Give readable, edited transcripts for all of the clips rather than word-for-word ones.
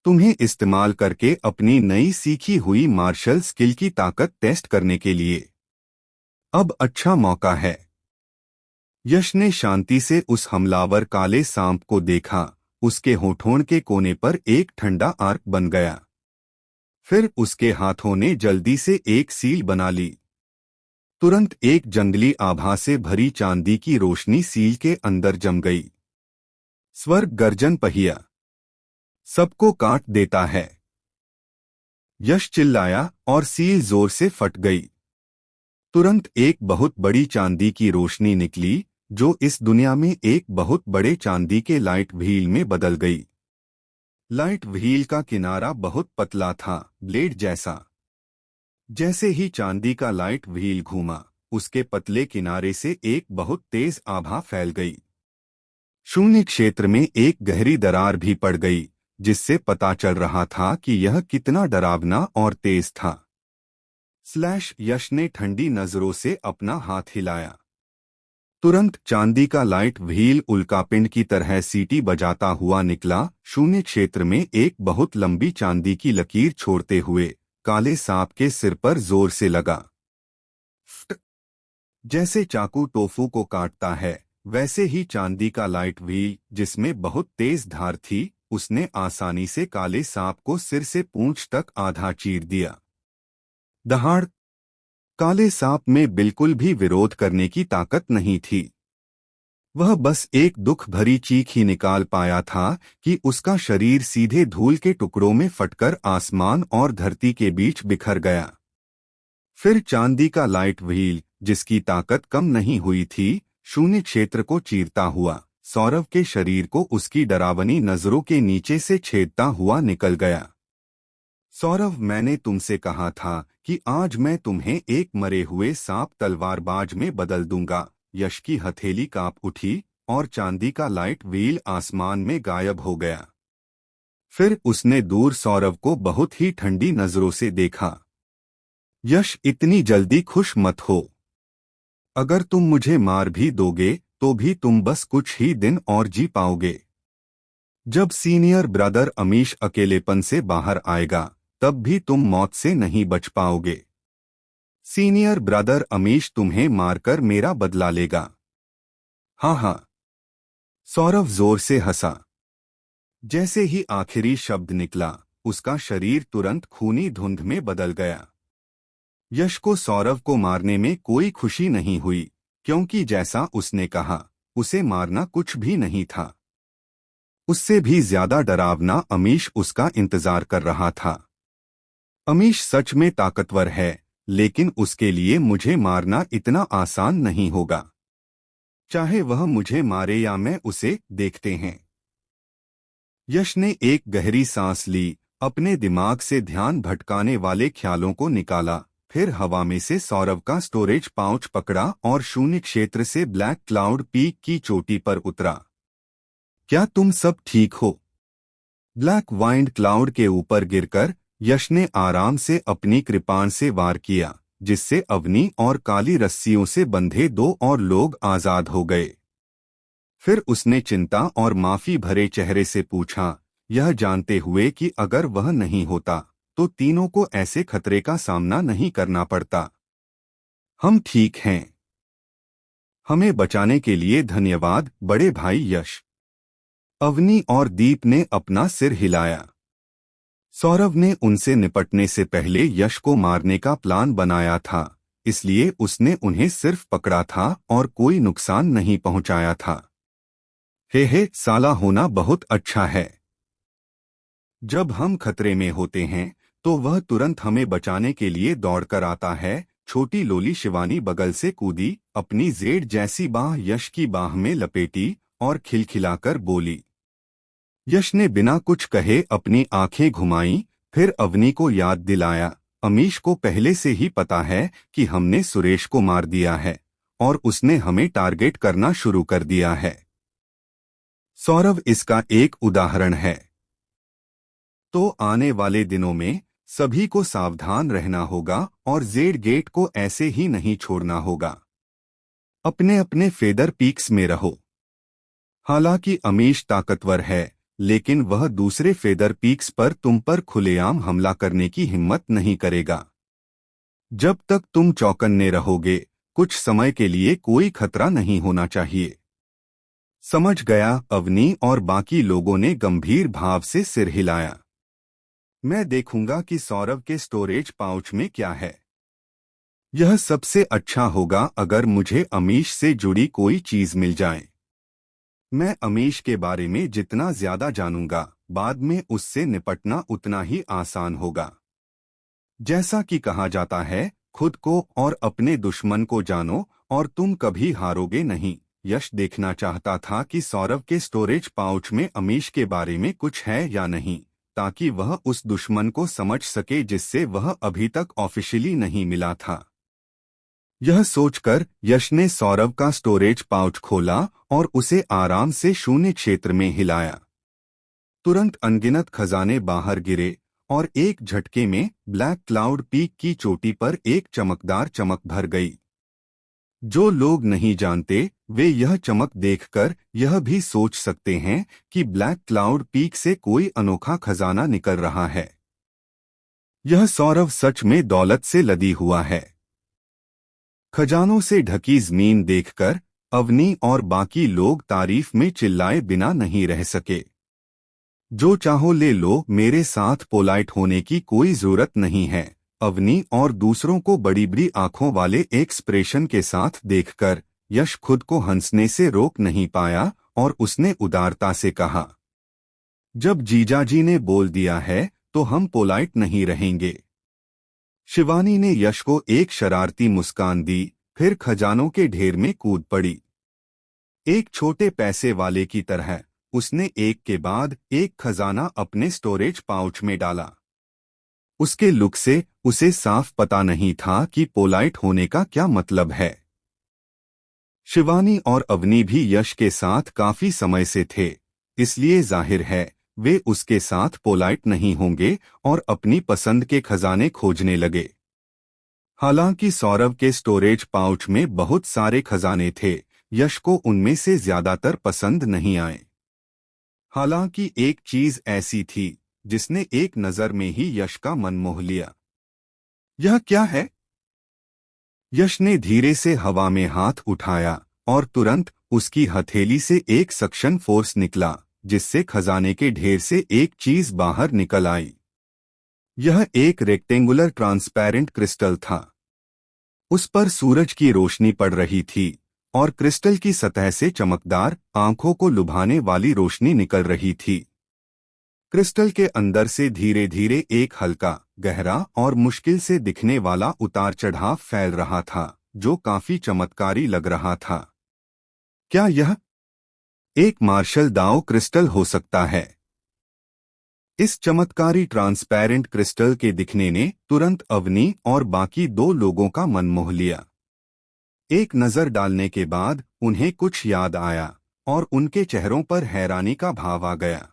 तुम्हें इस्तेमाल करके अपनी नई सीखी हुई मार्शल स्किल की ताकत टेस्ट करने के लिए अब अच्छा मौका है। यश ने शांति से उस हमलावर काले सांप को देखा। उसके होठों के कोने पर एक ठंडा आर्क बन गया। फिर उसके हाथों ने जल्दी से एक सील बना ली। तुरंत एक जंगली आभा से भरी चांदी की रोशनी सील के अंदर जम गई। स्वर्ग गर्जन पहिया सबको काट देता है। यश चिल्लाया और सील जोर से फट गई। तुरंत एक बहुत बड़ी चांदी की रोशनी निकली जो इस दुनिया में एक बहुत बड़े चांदी के लाइट व्हील में बदल गई। लाइट व्हील का किनारा बहुत पतला था, ब्लेड जैसा। जैसे ही चांदी का लाइट व्हील घूमा, उसके पतले किनारे से एक बहुत तेज आभा फैल गई। शून्य क्षेत्र में एक गहरी दरार भी पड़ गई, जिससे पता चल रहा था कि यह कितना डरावना और तेज था। यश ने ठंडी नजरों से अपना हाथ हिलाया। तुरंत चांदी का लाइट व्हील उल्कापिंड की तरह सीटी बजाता हुआ निकला, शून्य क्षेत्र में एक बहुत लंबी चांदी की लकीर छोड़ते हुए काले सांप के सिर पर जोर से लगा। जैसे चाकू टोफू को काटता है, वैसे ही चांदी का लाइट व्हील, जिसमें बहुत तेज धार थी, उसने आसानी से काले सांप को सिर से पूंछ तक आधा चीर दिया। दहाड़! काले सांप में बिल्कुल भी विरोध करने की ताकत नहीं थी। वह बस एक दुख भरी चीख ही निकाल पाया था कि उसका शरीर सीधे धूल के टुकड़ों में फटकर आसमान और धरती के बीच बिखर गया। फिर चांदी का लाइट व्हील, जिसकी ताकत कम नहीं हुई थी, शून्य क्षेत्र को चीरता हुआ सौरव के शरीर को उसकी डरावनी नजरों के नीचे से छेदता हुआ निकल गया। सौरव, मैंने तुमसे कहा था कि आज मैं तुम्हें एक मरे हुए सांप तलवारबाज में बदल दूंगा। यश की हथेली कांप उठी और चांदी का लाइट व्हील आसमान में गायब हो गया। फिर उसने दूर सौरव को बहुत ही ठंडी नजरों से देखा। यश, इतनी जल्दी खुश मत हो। अगर तुम मुझे मार भी दोगे तो भी तुम बस कुछ ही दिन और जी पाओगे। जब सीनियर ब्रदर अमीश अकेलेपन से बाहर आएगा, तब भी तुम मौत से नहीं बच पाओगे। सीनियर ब्रदर अमीश तुम्हें मारकर मेरा बदला लेगा। हाँ हाँ, सौरव जोर से हंसा। जैसे ही आखिरी शब्द निकला, उसका शरीर तुरंत खूनी धुंध में बदल गया। यश को सौरव को मारने में कोई खुशी नहीं हुई, क्योंकि जैसा उसने कहा, उसे मारना कुछ भी नहीं था। उससे भी ज्यादा डरावना अमीश उसका इंतजार कर रहा था। अमीश सच में ताकतवर है, लेकिन उसके लिए मुझे मारना इतना आसान नहीं होगा। चाहे वह मुझे मारे या मैं उसे, देखते हैं। यश ने एक गहरी सांस ली, अपने दिमाग से ध्यान भटकाने वाले ख्यालों को निकाला। फिर हवा में से सौरव का स्टोरेज पाउच पकड़ा और शून्य क्षेत्र से ब्लैक क्लाउड पीक की चोटी पर उतरा। क्या तुम सब ठीक हो? ब्लैक वाइंड क्लाउड के ऊपर गिरकर यश ने आराम से अपनी कृपाण से वार किया, जिससे अवनी और काली रस्सियों से बंधे दो और लोग आजाद हो गए। फिर उसने चिंता और माफी भरे चेहरे से पूछा, यह जानते हुए कि अगर वह नहीं होता तो तीनों को ऐसे खतरे का सामना नहीं करना पड़ता। हम ठीक हैं। हमें बचाने के लिए धन्यवाद बड़े भाई यश। अवनी और दीप ने अपना सिर हिलाया। सौरव ने उनसे निपटने से पहले यश को मारने का प्लान बनाया था, इसलिए उसने उन्हें सिर्फ पकड़ा था और कोई नुकसान नहीं पहुंचाया था। हे साला होना बहुत अच्छा है। जब हम खतरे में होते हैं तो वह तुरंत हमें बचाने के लिए दौड़कर आता है। छोटी लोली शिवानी बगल से कूदी, अपनी जेड जैसी बाह यश की बाह में लपेटी और खिलखिलाकर बोली। यश ने बिना कुछ कहे अपनी आंखें घुमाईं, फिर अवनी को याद दिलाया, अमीश को पहले से ही पता है कि हमने सुरेश को मार दिया है और उसने हमें टारगेट करना शुरू कर दिया है। सौरव इसका एक उदाहरण है। तो आने वाले दिनों में सभी को सावधान रहना होगा और जेड गेट को ऐसे ही नहीं छोड़ना होगा। अपने अपने फेदर पीक्स में रहो। हालांकि अमीश ताकतवर है, लेकिन वह दूसरे फेदर पीक्स पर तुम पर खुलेआम हमला करने की हिम्मत नहीं करेगा। जब तक तुम चौकन्ने रहोगे, कुछ समय के लिए कोई खतरा नहीं होना चाहिए। समझ गया, अवनी और बाकी लोगों ने गंभीर भाव से सिर हिलाया। मैं देखूंगा कि सौरव के स्टोरेज पाउच में क्या है। यह सबसे अच्छा होगा अगर मुझे अमीश से जुड़ी कोई चीज मिल जाए। मैं अमीश के बारे में जितना ज्यादा जानूंगा, बाद में उससे निपटना उतना ही आसान होगा। जैसा कि कहा जाता है, खुद को और अपने दुश्मन को जानो और तुम कभी हारोगे नहीं। यश देखना चाहता था कि सौरव के स्टोरेज पाउच में अमीश के बारे में कुछ है या नहीं, ताकि वह उस दुश्मन को समझ सके जिससे वह अभी तक ऑफिशियली नहीं मिला था। यह सोचकर यश ने सौरव का स्टोरेज पाउच खोला और उसे आराम से शून्य क्षेत्र में हिलाया। तुरंत अनगिनत खजाने बाहर गिरे और एक झटके में ब्लैक क्लाउड पीक की चोटी पर एक चमकदार चमक भर गई। जो लोग नहीं जानते, वे यह चमक देखकर यह भी सोच सकते हैं कि ब्लैक क्लाउड पीक से कोई अनोखा खजाना निकल रहा है। यह सौरव सच में दौलत से लदी हुआ है। खजानों से ढकी जमीन देखकर अवनी और बाकी लोग तारीफ में चिल्लाए बिना नहीं रह सके। जो चाहो ले लो, मेरे साथ पोलाइट होने की कोई जरूरत नहीं है। अवनी और दूसरों को बड़ी बड़ी आंखों वाले एक्सप्रेशन के साथ देखकर यश खुद को हंसने से रोक नहीं पाया और उसने उदारता से कहा, जब जीजाजी ने बोल दिया है तो हम पोलाइट नहीं रहेंगे। शिवानी ने यश को एक शरारती मुस्कान दी, फिर खजानों के ढेर में कूद पड़ी। एक छोटे पैसे वाले की तरह उसने एक के बाद एक खजाना अपने स्टोरेज पाउच में डाला। उसके लुक से उसे साफ पता नहीं था कि पोलाइट होने का क्या मतलब है। शिवानी और अवनी भी यश के साथ काफी समय से थे, इसलिए जाहिर है वे उसके साथ पोलाइट नहीं होंगे और अपनी पसंद के खजाने खोजने लगे। हालांकि सौरव के स्टोरेज पाउच में बहुत सारे खजाने थे, यश को उनमें से ज्यादातर पसंद नहीं आए। हालांकि एक चीज ऐसी थी जिसने एक नजर में ही यश का मन मोह लिया। यह क्या है? यश ने धीरे से हवा में हाथ उठाया और तुरंत उसकी हथेली से एक सक्शन फोर्स निकला, जिससे खजाने के ढेर से एक चीज बाहर निकल आई। यह एक रेक्टेंगुलर ट्रांसपेरेंट क्रिस्टल था। उस पर सूरज की रोशनी पड़ रही थी और क्रिस्टल की सतह से चमकदार, आंखों को लुभाने वाली रोशनी निकल रही थी। क्रिस्टल के अंदर से धीरे धीरे एक हल्का, गहरा और मुश्किल से दिखने वाला उतार चढ़ाव फैल रहा था, जो काफी चमत्कारी लग रहा था। क्या यह एक मार्शल दाओ क्रिस्टल हो सकता है? इस चमत्कारी ट्रांसपेरेंट क्रिस्टल के दिखने ने तुरंत अवनी और बाकी दो लोगों का मन मोह लिया। एक नजर डालने के बाद उन्हें कुछ याद आया और उनके चेहरों पर हैरानी का भाव आ गया।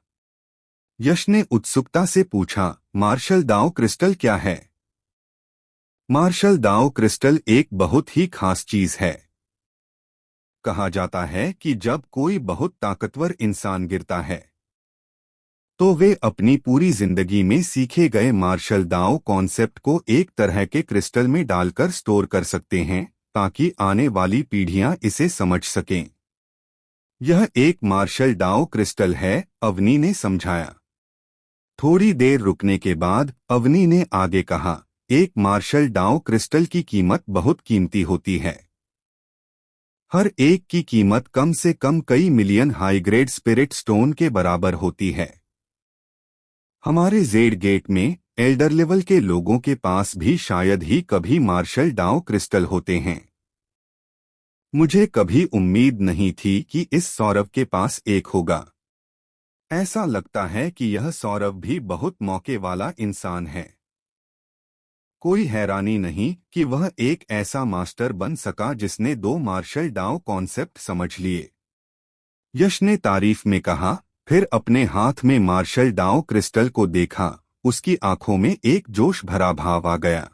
यश ने उत्सुकता से पूछा, मार्शल दाओ क्रिस्टल क्या है? मार्शल दाओ क्रिस्टल एक बहुत ही खास चीज है। कहा जाता है कि जब कोई बहुत ताकतवर इंसान गिरता है तो वे अपनी पूरी जिंदगी में सीखे गए मार्शल दाओ कॉन्सेप्ट को एक तरह के क्रिस्टल में डालकर स्टोर कर सकते हैं, ताकि आने वाली पीढ़ियां इसे समझ सकें। यह एक मार्शल दाओ क्रिस्टल है, अवनी ने समझाया। थोड़ी देर रुकने के बाद अवनी ने आगे कहा, एक मार्शल दाओ क्रिस्टल की कीमत बहुत कीमती होती है। हर एक की कीमत कम से कम कई million high grade spirit stone के बराबर होती है। हमारे जेड गेट में एल्डर लेवल के लोगों के पास भी शायद ही कभी मार्शल दाओ क्रिस्टल होते हैं। मुझे कभी उम्मीद नहीं थी कि इस सौरव के पास एक होगा। ऐसा लगता है कि यह सौरव भी बहुत मौके वाला इंसान है। कोई हैरानी नहीं कि वह एक ऐसा मास्टर बन सका जिसने दो मार्शल दाओ कॉन्सेप्ट समझ लिए। यश ने तारीफ में कहा, फिर अपने हाथ में मार्शल दाओ क्रिस्टल को देखा। उसकी आंखों में एक जोश भरा भाव आ गया।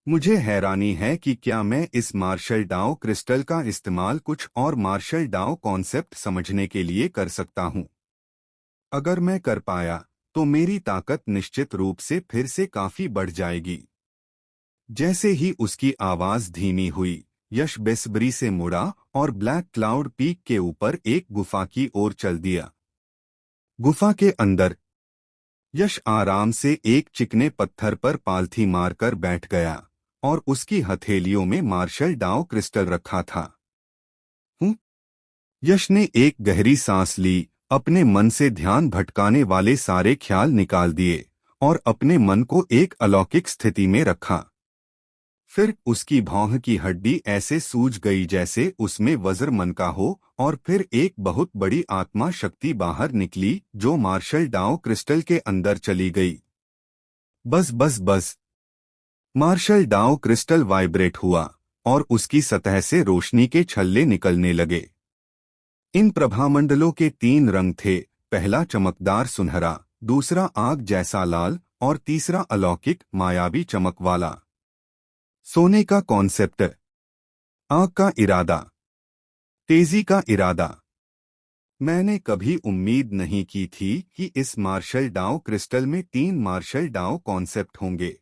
मुझे हैरानी है कि क्या मैं इस मार्शल दाओ क्रिस्टल का इस्तेमाल कुछ और मार्शल दाओ कॉन्सेप्ट समझने के लिए कर सकता हूँ। अगर मैं कर पाया तो मेरी ताकत निश्चित रूप से फिर से काफी बढ़ जाएगी। जैसे ही उसकी आवाज धीमी हुई, यश बेसब्री से मुड़ा और ब्लैक क्लाउड पीक के ऊपर एक गुफा की ओर चल दिया। गुफा के अंदर यश आराम से एक चिकने पत्थर पर पालथी मारकर बैठ गया और उसकी हथेलियों में मार्शल डाउ क्रिस्टल रखा था। यश ने एक गहरी सांस ली, अपने मन से ध्यान भटकाने वाले सारे ख्याल निकाल दिए और अपने मन को एक अलौकिक स्थिति में रखा। फिर उसकी भौं की हड्डी ऐसे सूज गई जैसे उसमें वज्र मनका हो और फिर एक बहुत बड़ी आत्मा शक्ति बाहर निकली जो मार्शल डाउ क्रिस्टल के अंदर चली गई। बस बस बस। मार्शल डाउ क्रिस्टल वाइब्रेट हुआ और उसकी सतह से रोशनी के छल्ले निकलने लगे। इन प्रभामंडलों के 3 रंग थे, पहला चमकदार सुनहरा, दूसरा आग जैसा लाल और तीसरा अलौकिक मायावी चमक वाला। सोने का कॉन्सेप्ट, आग का इरादा, तेजी का इरादा। मैंने कभी उम्मीद नहीं की थी कि इस मार्शल डाउ क्रिस्टल में 3 मार्शल डाउ कॉन्सेप्ट होंगे।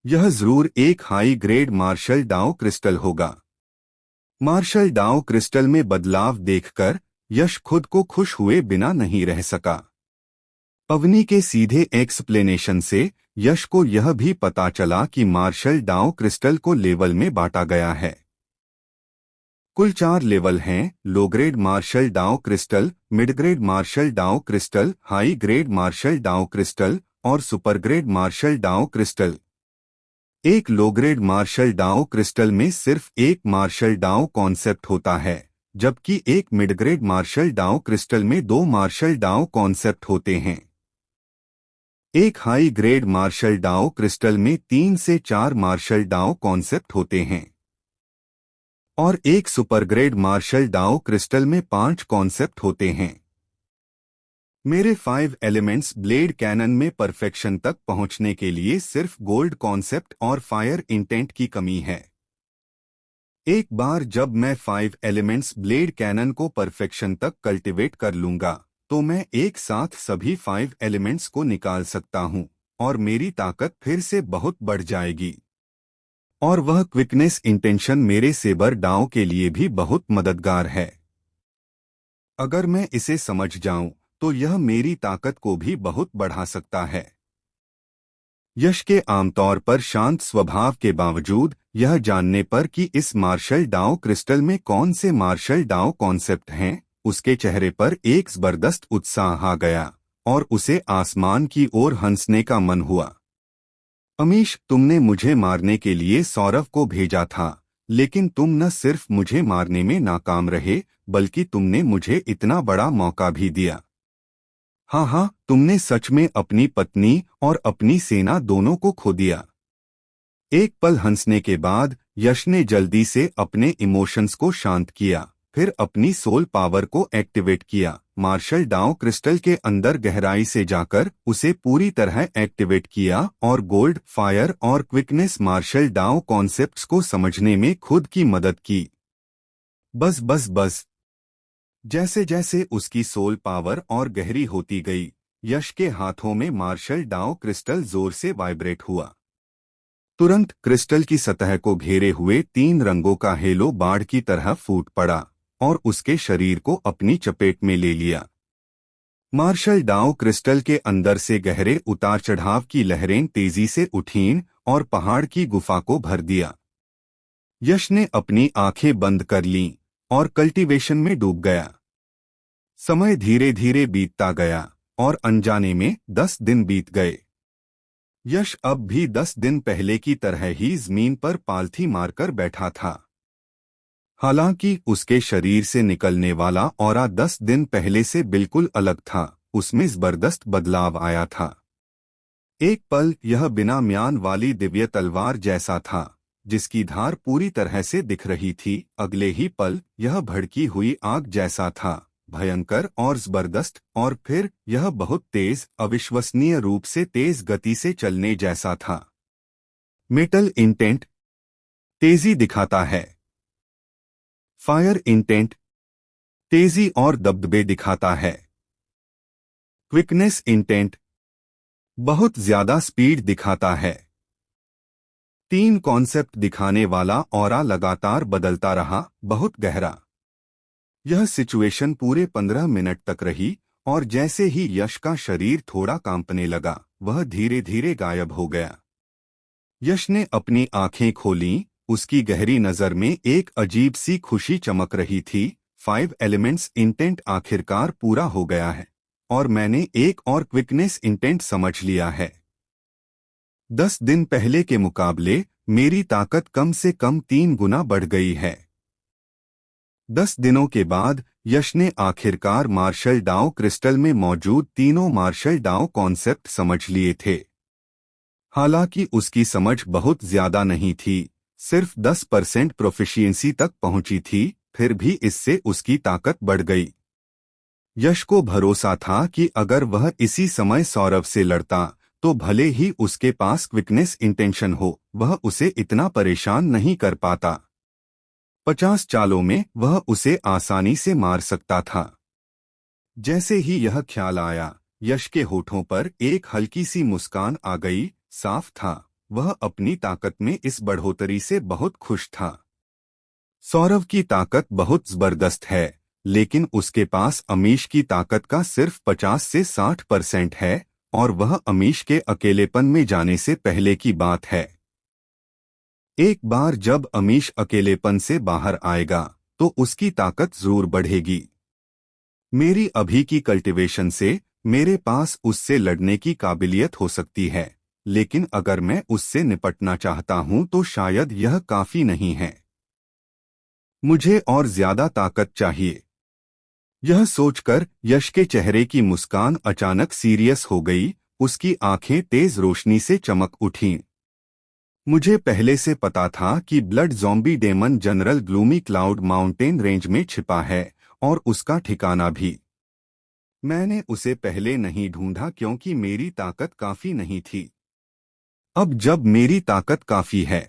यह जरूर एक हाई ग्रेड मार्शल डाउ क्रिस्टल होगा। मार्शल डाउ क्रिस्टल में बदलाव देखकर यश खुद को खुश हुए बिना नहीं रह सका। अवनी के सीधे एक्सप्लेनेशन से यश को यह भी पता चला कि मार्शल डाउ क्रिस्टल को लेवल में बांटा गया है। कुल 4 लेवल हैं: लो ग्रेड मार्शल डाउ क्रिस्टल, मिड ग्रेड मार्शल डाउ क्रिस्टल, हाई ग्रेड मार्शल डाउ क्रिस्टल और सुपर ग्रेड मार्शल डाउ क्रिस्टल। एक लो ग्रेड मार्शल डाउ क्रिस्टल में सिर्फ एक मार्शल डाउ कॉन्सेप्ट होता है, जबकि एक मिड ग्रेड मार्शल डाउ क्रिस्टल में 2 मार्शल डाउ कॉन्सेप्ट होते हैं। एक हाई ग्रेड मार्शल डाउ क्रिस्टल में 3 से 4 मार्शल डाउ कॉन्सेप्ट होते हैं और एक सुपर ग्रेड मार्शल डाउ क्रिस्टल में 5 कॉन्सेप्ट होते हैं। मेरे 5 एलिमेंट्स ब्लेड कैनन में परफेक्शन तक पहुंचने के लिए सिर्फ गोल्ड कॉन्सेप्ट और फायर इंटेंट की कमी है। एक बार जब मैं 5 एलिमेंट्स ब्लेड कैनन को परफेक्शन तक कल्टीवेट कर लूंगा तो मैं एक साथ सभी 5 एलिमेंट्स को निकाल सकता हूं और मेरी ताकत फिर से बहुत बढ़ जाएगी। और वह क्विकनेस इंटेंशन मेरे सेबर डाउ के लिए भी बहुत मददगार है। अगर मैं इसे समझ जाऊं तो यह मेरी ताकत को भी बहुत बढ़ा सकता है। यश के आमतौर पर शांत स्वभाव के बावजूद यह जानने पर कि इस मार्शल डाउ क्रिस्टल में कौन से मार्शल डाउ कॉन्सेप्ट हैं, उसके चेहरे पर एक जबरदस्त उत्साह आ गया और उसे आसमान की ओर हंसने का मन हुआ। अमीश, तुमने मुझे मारने के लिए सौरव को भेजा था, लेकिन तुम न सिर्फ मुझे मारने में नाकाम रहे बल्कि तुमने मुझे इतना बड़ा मौका भी दिया। हाँ हाँ, तुमने सच में अपनी पत्नी और अपनी सेना दोनों को खो दिया। एक पल हंसने के बाद यश ने जल्दी से अपने इमोशंस को शांत किया, फिर अपनी सोल पावर को एक्टिवेट किया। मार्शल डाउ क्रिस्टल के अंदर गहराई से जाकर उसे पूरी तरह एक्टिवेट किया और गोल्ड, फायर और क्विकनेस मार्शल डाउ कॉन्सेप्ट्स को समझने में खुद की मदद की। बस बस बस। जैसे जैसे उसकी सोल पावर और गहरी होती गई, यश के हाथों में मार्शल डाउ क्रिस्टल जोर से वाइब्रेट हुआ। तुरंत क्रिस्टल की सतह को घेरे हुए 3 रंगों का हेलो बाढ़ की तरह फूट पड़ा और उसके शरीर को अपनी चपेट में ले लिया। मार्शल डाउ क्रिस्टल के अंदर से गहरे उतार चढ़ाव की लहरें तेजी से उठीं और पहाड़ की गुफा को भर दिया। यश ने अपनी आंखें बंद कर लीं और कल्टीवेशन में डूब गया। समय धीरे धीरे बीतता गया और अनजाने में 10 दिन बीत गए। यश अब भी 10 दिन पहले की तरह ही जमीन पर पालथी मारकर बैठा था। हालांकि उसके शरीर से निकलने वाला ऑरा 10 दिन पहले से बिल्कुल अलग था, उसमें जबरदस्त बदलाव आया था। एक पल यह बिना म्यान वाली दिव्य तलवार जैसा था जिसकी धार पूरी तरह से दिख रही थी। अगले ही पल यह भड़की हुई आग जैसा था, भयंकर और जबरदस्त, और फिर यह बहुत तेज, अविश्वसनीय रूप से तेज गति से चलने जैसा था। मेटल इंटेंट तेजी दिखाता है, फायर इंटेंट तेजी और दबदबे दिखाता है। क्विकनेस इंटेंट बहुत ज्यादा स्पीड दिखाता है। 3 कॉन्सेप्ट दिखाने वाला ऑरा लगातार बदलता रहा, बहुत गहरा। यह सिचुएशन पूरे 15 मिनट तक रही और जैसे ही यश का शरीर थोड़ा कांपने लगा, वह धीरे धीरे गायब हो गया। यश ने अपनी आंखें खोलीं, उसकी गहरी नजर में एक अजीब सी खुशी चमक रही थी। 5 एलिमेंट्स इंटेंट आखिरकार पूरा हो गया है और मैंने एक और क्विकनेस इंटेंट समझ लिया है। 10 दिन पहले के मुकाबले मेरी ताकत कम से कम 3 गुना बढ़ गई है। 10 दिनों के बाद यश ने आखिरकार मार्शल डाओ क्रिस्टल में मौजूद तीनों मार्शल डाओ कॉन्सेप्ट समझ लिए थे। हालांकि उसकी समझ बहुत ज्यादा नहीं थी, सिर्फ 10% प्रोफिशिएंसी तक पहुंची थी, फिर भी इससे उसकी ताकत बढ़ गई। यश को भरोसा था कि अगर वह इसी समय सौरव से लड़ता तो भले ही उसके पास क्विकनेस इंटेंशन हो, वह उसे इतना परेशान नहीं कर पाता। 50 चालों में वह उसे आसानी से मार सकता था। जैसे ही यह ख्याल आया, यश के होठों पर एक हल्की सी मुस्कान आ गई। साफ था, वह अपनी ताकत में इस बढ़ोतरी से बहुत खुश था। सौरव की ताकत बहुत जबरदस्त है, लेकिन उसके पास अमीश की ताकत का सिर्फ 50 से 60% है और वह अमीश के अकेलेपन में जाने से पहले की बात है। एक बार जब अमीश अकेलेपन से बाहर आएगा तो उसकी ताकत जरूर बढ़ेगी। मेरी अभी की कल्टीवेशन से मेरे पास उससे लड़ने की काबिलियत हो सकती है, लेकिन अगर मैं उससे निपटना चाहता हूं तो शायद यह काफी नहीं है। मुझे और ज्यादा ताकत चाहिए। यह सोचकर यश के चेहरे की मुस्कान अचानक सीरियस हो गई, उसकी आंखें तेज रोशनी से चमक उठीं। मुझे पहले से पता था कि blood zombie demon general gloomy cloud mountain range में छिपा है और उसका ठिकाना भी। मैंने उसे पहले नहीं ढूंढा क्योंकि मेरी ताकत काफी नहीं थी। अब जब मेरी ताकत काफी है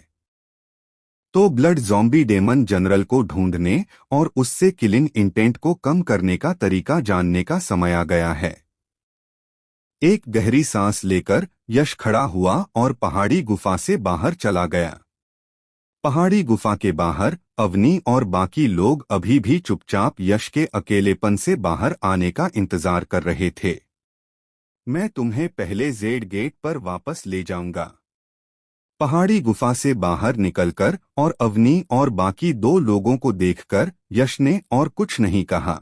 तो ब्लड ज़ॉम्बी डेमन जनरल को ढूंढने और उससे किलिंग इंटेंट को कम करने का तरीका जानने का समय आ गया है। एक गहरी सांस लेकर यश खड़ा हुआ और पहाड़ी गुफा से बाहर चला गया। पहाड़ी गुफा के बाहर अवनी और बाकी लोग अभी भी चुपचाप यश के अकेलेपन से बाहर आने का इंतजार कर रहे थे। मैं तुम्हें पहले जेड गेट पर वापस ले जाऊंगा। पहाड़ी गुफा से बाहर निकलकर और अवनी और बाकी 2 लोगों को देखकर यश ने और कुछ नहीं कहा।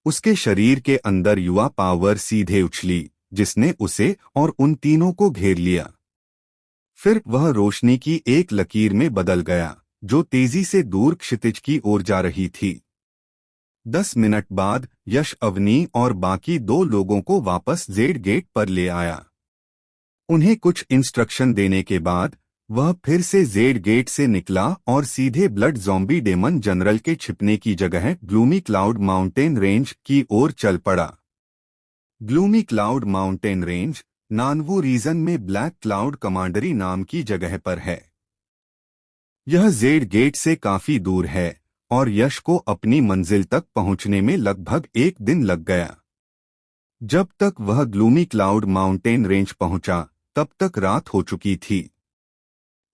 उसके शरीर के अंदर युवा पावर सीधे उछली, जिसने उसे और उन तीनों को घेर लिया। फिर वह रोशनी की एक लकीर में बदल गया, जो तेजी से दूर क्षितिज की ओर जा रही थी। 10 मिनट बाद यश अवनी और बाकी 2 लोगों को वापस जेड गेट पर ले आया। उन्हें कुछ इंस्ट्रक्शन देने के बाद वह फिर से जेड गेट से निकला और सीधे ब्लड ज़ॉम्बी डेमन जनरल के छिपने की जगह ग्लूमी क्लाउड माउंटेन रेंज की ओर चल पड़ा। Gloomy cloud mountain range Nanwu region में ब्लैक क्लाउड कमांडरी नाम की जगह पर है। यह जेड गेट से काफी दूर है और यश को अपनी मंजिल तक पहुंचने में लगभग 1 दिन लग गया। जब तक वह ग्लूमी क्लाउड माउंटेन रेंज पहुंचा, तब तक रात हो चुकी थी।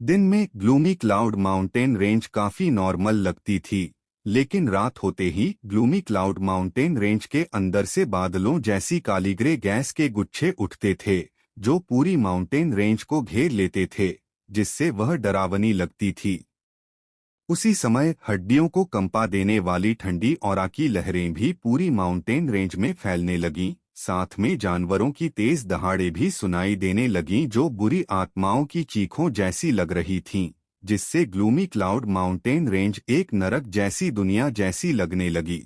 दिन में ग्लूमी क्लाउड माउंटेन रेंज काफी नॉर्मल लगती थी, लेकिन रात होते ही ग्लूमी क्लाउड माउंटेन रेंज के अंदर से बादलों जैसी काली ग्रे गैस के गुच्छे उठते थे, जो पूरी माउंटेन रेंज को घेर लेते थे, जिससे वह डरावनी लगती थी। उसी समय हड्डियों को कंपा देने वाली ठंडी औरा की लहरें भी पूरी माउंटेन रेंज में फैलने लगीं। साथ में जानवरों की तेज दहाड़े भी सुनाई देने लगीं, जो बुरी आत्माओं की चीखों जैसी लग रही थीं, जिससे ग्लूमी क्लाउड माउंटेन रेंज एक नरक जैसी दुनिया जैसी लगने लगी।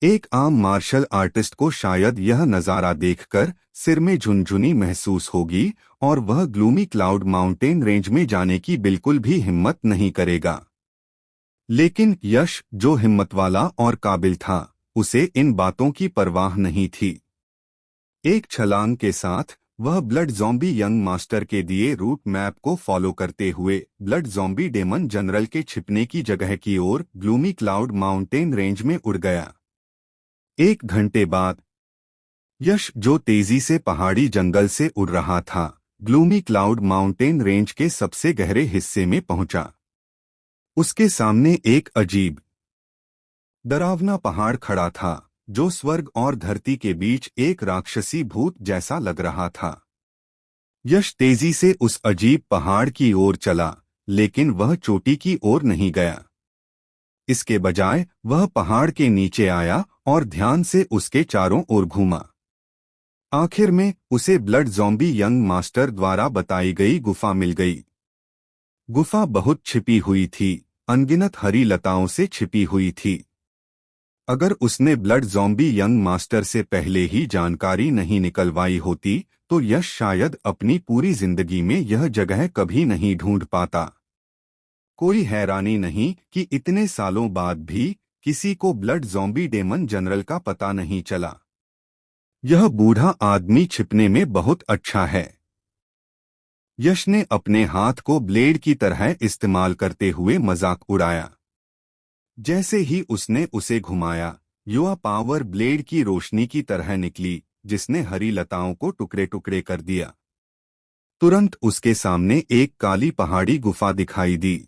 एक आम मार्शल आर्टिस्ट को शायद यह नज़ारा देखकर सिर में झुनझुनी महसूस होगी और वह ग्लूमी क्लाउड माउंटेन रेंज में जाने की बिल्कुल भी हिम्मत नहीं करेगा। लेकिन यश, जो हिम्मत वाला और काबिल था, उसे इन बातों की परवाह नहीं थी। एक छलांग के साथ वह ब्लड ज़ॉम्बी यंग मास्टर के दिए रूट मैप को फॉलो करते हुए ब्लड ज़ॉम्बी डेमन जनरल के छिपने की जगह की ओर ग्लूमी क्लाउड माउंटेन रेंज में उड़ गया। 1 घंटे बाद यश जो तेजी से पहाड़ी जंगल से उड़ रहा था, ग्लूमी क्लाउड माउंटेन रेंज के सबसे गहरे हिस्से में पहुंचा। उसके सामने एक अजीब डरावना पहाड़ खड़ा था, जो स्वर्ग और धरती के बीच एक राक्षसी भूत जैसा लग रहा था। यश तेजी से उस अजीब पहाड़ की ओर चला, लेकिन वह चोटी की ओर नहीं गया। इसके बजाय वह पहाड़ के नीचे आया और ध्यान से उसके चारों ओर घूमा। आखिर में उसे ब्लड ज़ॉम्बी यंग मास्टर द्वारा बताई गई गुफा मिल गई। गुफा बहुत छिपी हुई थी, अनगिनत हरी लताओं से छिपी हुई थी। अगर उसने ब्लड ज़ॉम्बी यंग मास्टर से पहले ही जानकारी नहीं निकलवाई होती, तो यश शायद अपनी पूरी जिंदगी में यह जगह कभी नहीं ढूंढ पाता। कोई हैरानी नहीं कि इतने सालों बाद भी किसी को ब्लड ज़ॉम्बी डेमन जनरल का पता नहीं चला। यह बूढ़ा आदमी छिपने में बहुत अच्छा है। यश ने अपने हाथ को ब्लेड की तरह इस्तेमाल करते हुए मजाक उड़ाया। जैसे ही उसने उसे घुमाया, युवा पावर ब्लेड की रोशनी की तरह निकली, जिसने हरी लताओं को टुकड़े टुकड़े कर दिया। तुरंत उसके सामने एक काली पहाड़ी गुफा दिखाई दी।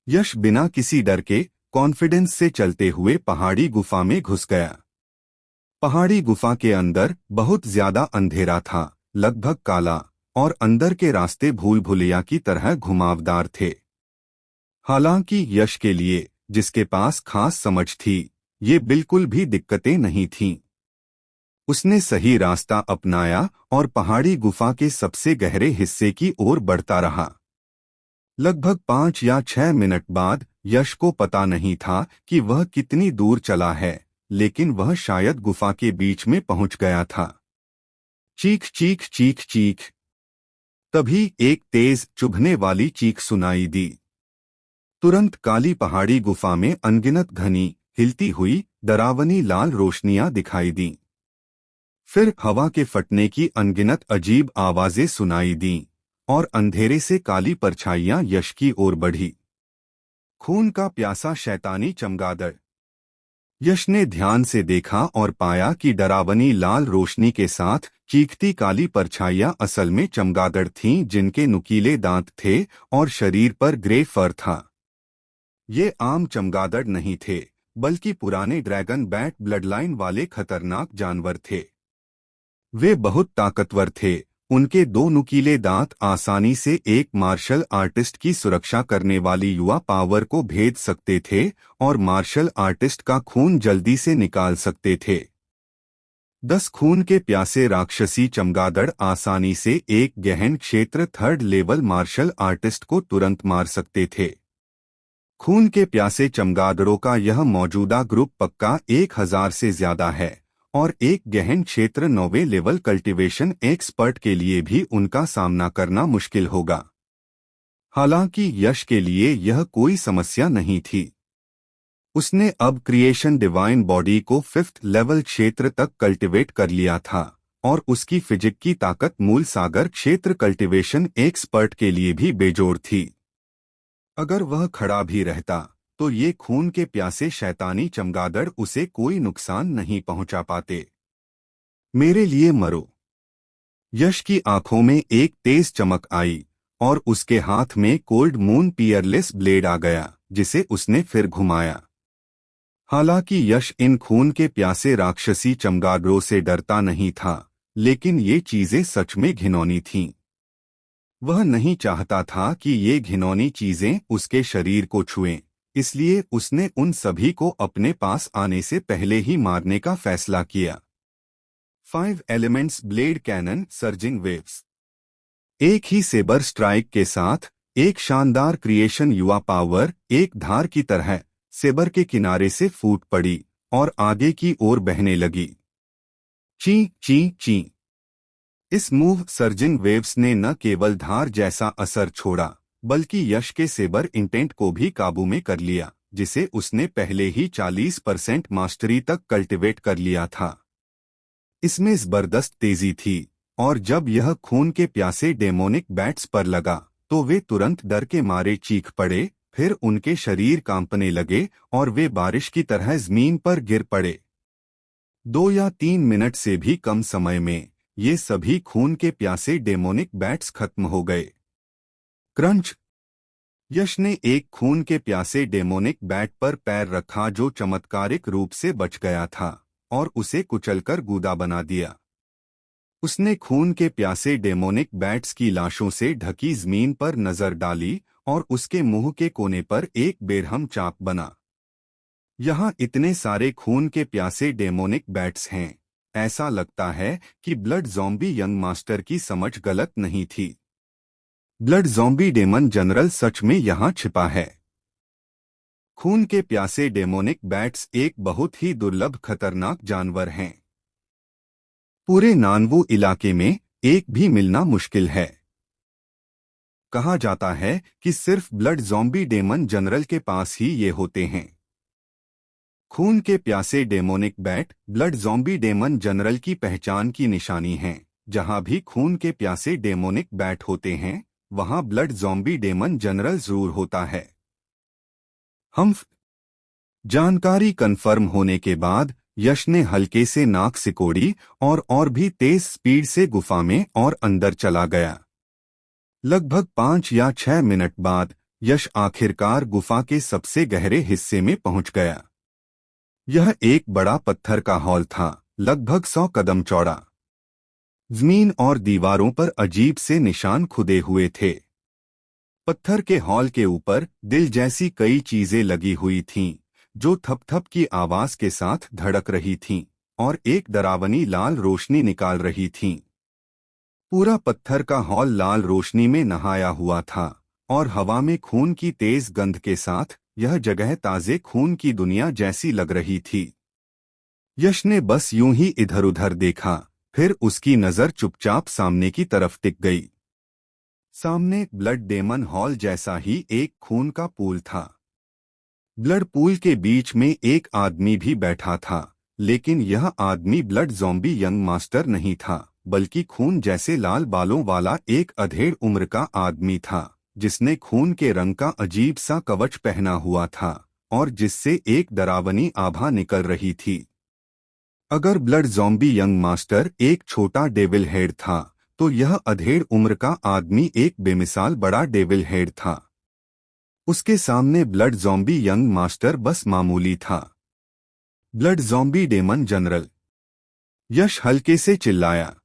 यश बिना किसी डर के कॉन्फिडेंस से चलते हुए पहाड़ी गुफा में घुस गया। पहाड़ी गुफा के अंदर बहुत ज्यादा अंधेरा था, लगभग काला, और अंदर के रास्ते भूल भुलैया की तरह घुमावदार थे। हालांकि यश के लिए, जिसके पास खास समझ थी, ये बिल्कुल भी दिक्कतें नहीं थीं। उसने सही रास्ता अपनाया और पहाड़ी गुफा के सबसे गहरे हिस्से की ओर बढ़ता रहा। लगभग 5 या 6 मिनट बाद यश को पता नहीं था कि वह कितनी दूर चला है, लेकिन वह शायद गुफा के बीच में पहुंच गया था। चीख चीख चीख चीख। तभी एक तेज चुभने वाली चीख सुनाई दी। तुरंत काली पहाड़ी गुफा में अनगिनत घनी, हिलती हुई, डरावनी लाल रोशनियां दिखाई दीं। फिर हवा के फटने की अनगिनत अजीब आवाजें सुनाई दीं, और अंधेरे से काली परछाइयां यश की ओर बढ़ी। खून का प्यासा शैतानी चमगादड़। यश ने ध्यान से देखा और पाया कि डरावनी लाल रोशनी के साथ चीखती काली परछाइयां असल में चमगादड़ थीं, जिनके नुकीले दांत थे और शरीर पर ग्रे फर था। ये आम चमगादड़ नहीं थे, बल्कि पुराने ड्रैगन बैट ब्लडलाइन वाले खतरनाक जानवर थे। वे बहुत ताकतवर थे। उनके 2 नुकीले दांत आसानी से एक मार्शल आर्टिस्ट की सुरक्षा करने वाली युवा पावर को भेद सकते थे और मार्शल आर्टिस्ट का खून जल्दी से निकाल सकते थे। 10 खून के प्यासे राक्षसी चमगादड़ आसानी से एक गहन क्षेत्र 3rd लेवल मार्शल आर्टिस्ट को तुरंत मार सकते थे। खून के प्यासे चमगादड़ों का यह मौजूदा ग्रुप पक्का 1000 से ज्यादा है, और एक गहन क्षेत्र 9वें लेवल कल्टीवेशन एक्सपर्ट के लिए भी उनका सामना करना मुश्किल होगा। हालांकि यश के लिए यह कोई समस्या नहीं थी। उसने अब क्रिएशन डिवाइन बॉडी को 5th लेवल क्षेत्र तक कल्टीवेट कर लिया था, और उसकी फिजिक की ताकत मूल सागर क्षेत्र कल्टीवेशन एक्सपर्ट के लिए भी बेजोड़ थी। अगर वह खड़ा भी रहता, तो ये खून के प्यासे शैतानी चमगादड़ उसे कोई नुकसान नहीं पहुंचा पाते। मेरे लिए मरो। यश की आंखों में एक तेज चमक आई, और उसके हाथ में कोल्ड मून पियरलेस ब्लेड आ गया, जिसे उसने फिर घुमाया। हालांकि यश इन खून के प्यासे राक्षसी चमगादड़ों से डरता नहीं था, लेकिन ये चीजें सच में घिनौनी थीं। वह नहीं चाहता था कि ये घिनौनी चीजें उसके शरीर को छुएं, इसलिए उसने उन सभी को अपने पास आने से पहले ही मारने का फैसला किया। 5 elements blade cannon surging waves. एक ही सेबर स्ट्राइक के साथ एक शानदार क्रिएशन युवा पावर एक धार की तरह सेबर के किनारे से फूट पड़ी और आगे की ओर बहने लगी। ची ची ची। इस मूव सर्जिंग वेव्स ने न केवल धार जैसा असर छोड़ा, बल्कि यश के सेबर इंटेंट को भी काबू में कर लिया, जिसे उसने पहले ही 40% मास्टरी तक कल्टीवेट कर लिया था। इसमें जबरदस्त तेजी थी, और जब यह खून के प्यासे डेमोनिक बैट्स पर लगा, तो वे तुरंत डर के मारे चीख पड़े, फिर उनके शरीर कांपने लगे और वे बारिश की तरह जमीन पर गिर पड़े। 2 या 3 मिनट से भी कम समय में ये सभी खून के प्यासे डेमोनिक बैट्स खत्म हो गए। क्रंच। यश ने एक खून के प्यासे डेमोनिक बैट पर पैर रखा जो चमत्कारिक रूप से बच गया था, और उसे कुचलकर गूदा बना दिया। उसने खून के प्यासे डेमोनिक बैट्स की लाशों से ढकी जमीन पर नजर डाली और उसके मुंह के कोने पर एक बेरहम चाप बना। यहाँ इतने सारे खून के प्यासे डेमोनिक बैट्स हैं। ऐसा लगता है कि ब्लड ज़ॉम्बी यंग मास्टर की समझ गलत नहीं थी। ब्लड ज़ॉम्बी डेमन जनरल सच में यहाँ छिपा है। खून के प्यासे डेमोनिक बैट्स एक बहुत ही दुर्लभ खतरनाक जानवर हैं। पूरे नानवू इलाके में एक भी मिलना मुश्किल है। कहा जाता है कि सिर्फ ब्लड ज़ॉम्बी डेमन जनरल के पास ही ये होते हैं। खून के प्यासे demonic bat blood zombie demon general की पहचान की निशानी हैं। जहां भी खून के प्यासे डेमोनिक बैट होते हैं, वहां ब्लड ज़ॉम्बी डेमन जनरल जरूर होता है। हम जानकारी कंफर्म होने के बाद यश ने हल्के से नाक सिकोड़ी और भी तेज स्पीड से गुफा में और अंदर चला गया। लगभग 5 या 6 मिनट बाद यश आखिरकार गुफा के सबसे गहरे हिस्से में पहुंच गया। यह एक बड़ा पत्थर का हॉल था, लगभग 100 कदम चौड़ा। जमीन और दीवारों पर अजीब से निशान खुदे हुए थे। पत्थर के हॉल के ऊपर दिल जैसी कई चीजें लगी हुई थीं, जो थप थप की आवाज के साथ धड़क रही थीं और एक डरावनी लाल रोशनी निकाल रही थीं। पूरा पत्थर का हॉल लाल रोशनी में नहाया हुआ था और हवा में खून की तेज गंध के साथ यह जगह ताजे खून की दुनिया जैसी लग रही थी। यश ने बस यूं ही इधर उधर देखा, फिर उसकी नजर चुपचाप सामने की तरफ टिक गई। सामने ब्लड डेमन हॉल जैसा ही एक खून का पूल था। ब्लड पूल के बीच में एक आदमी भी बैठा था, लेकिन यह आदमी ब्लड ज़ॉम्बी यंग मास्टर नहीं था, बल्कि खून जैसे लाल बालों वाला एक अधेड़ उम्र का आदमी था, जिसने खून के रंग का अजीब सा कवच पहना हुआ था और जिससे एक डरावनी आभा निकल रही थी। अगर ब्लड ज़ॉम्बी यंग मास्टर एक छोटा डेविल हेड था, तो यह अधेड़ उम्र का आदमी एक बेमिसाल बड़ा डेविल हेड था। उसके सामने ब्लड ज़ॉम्बी यंग मास्टर बस मामूली था। ब्लड ज़ॉम्बी डेमन जनरल, यश हल्के से चिल्लाया।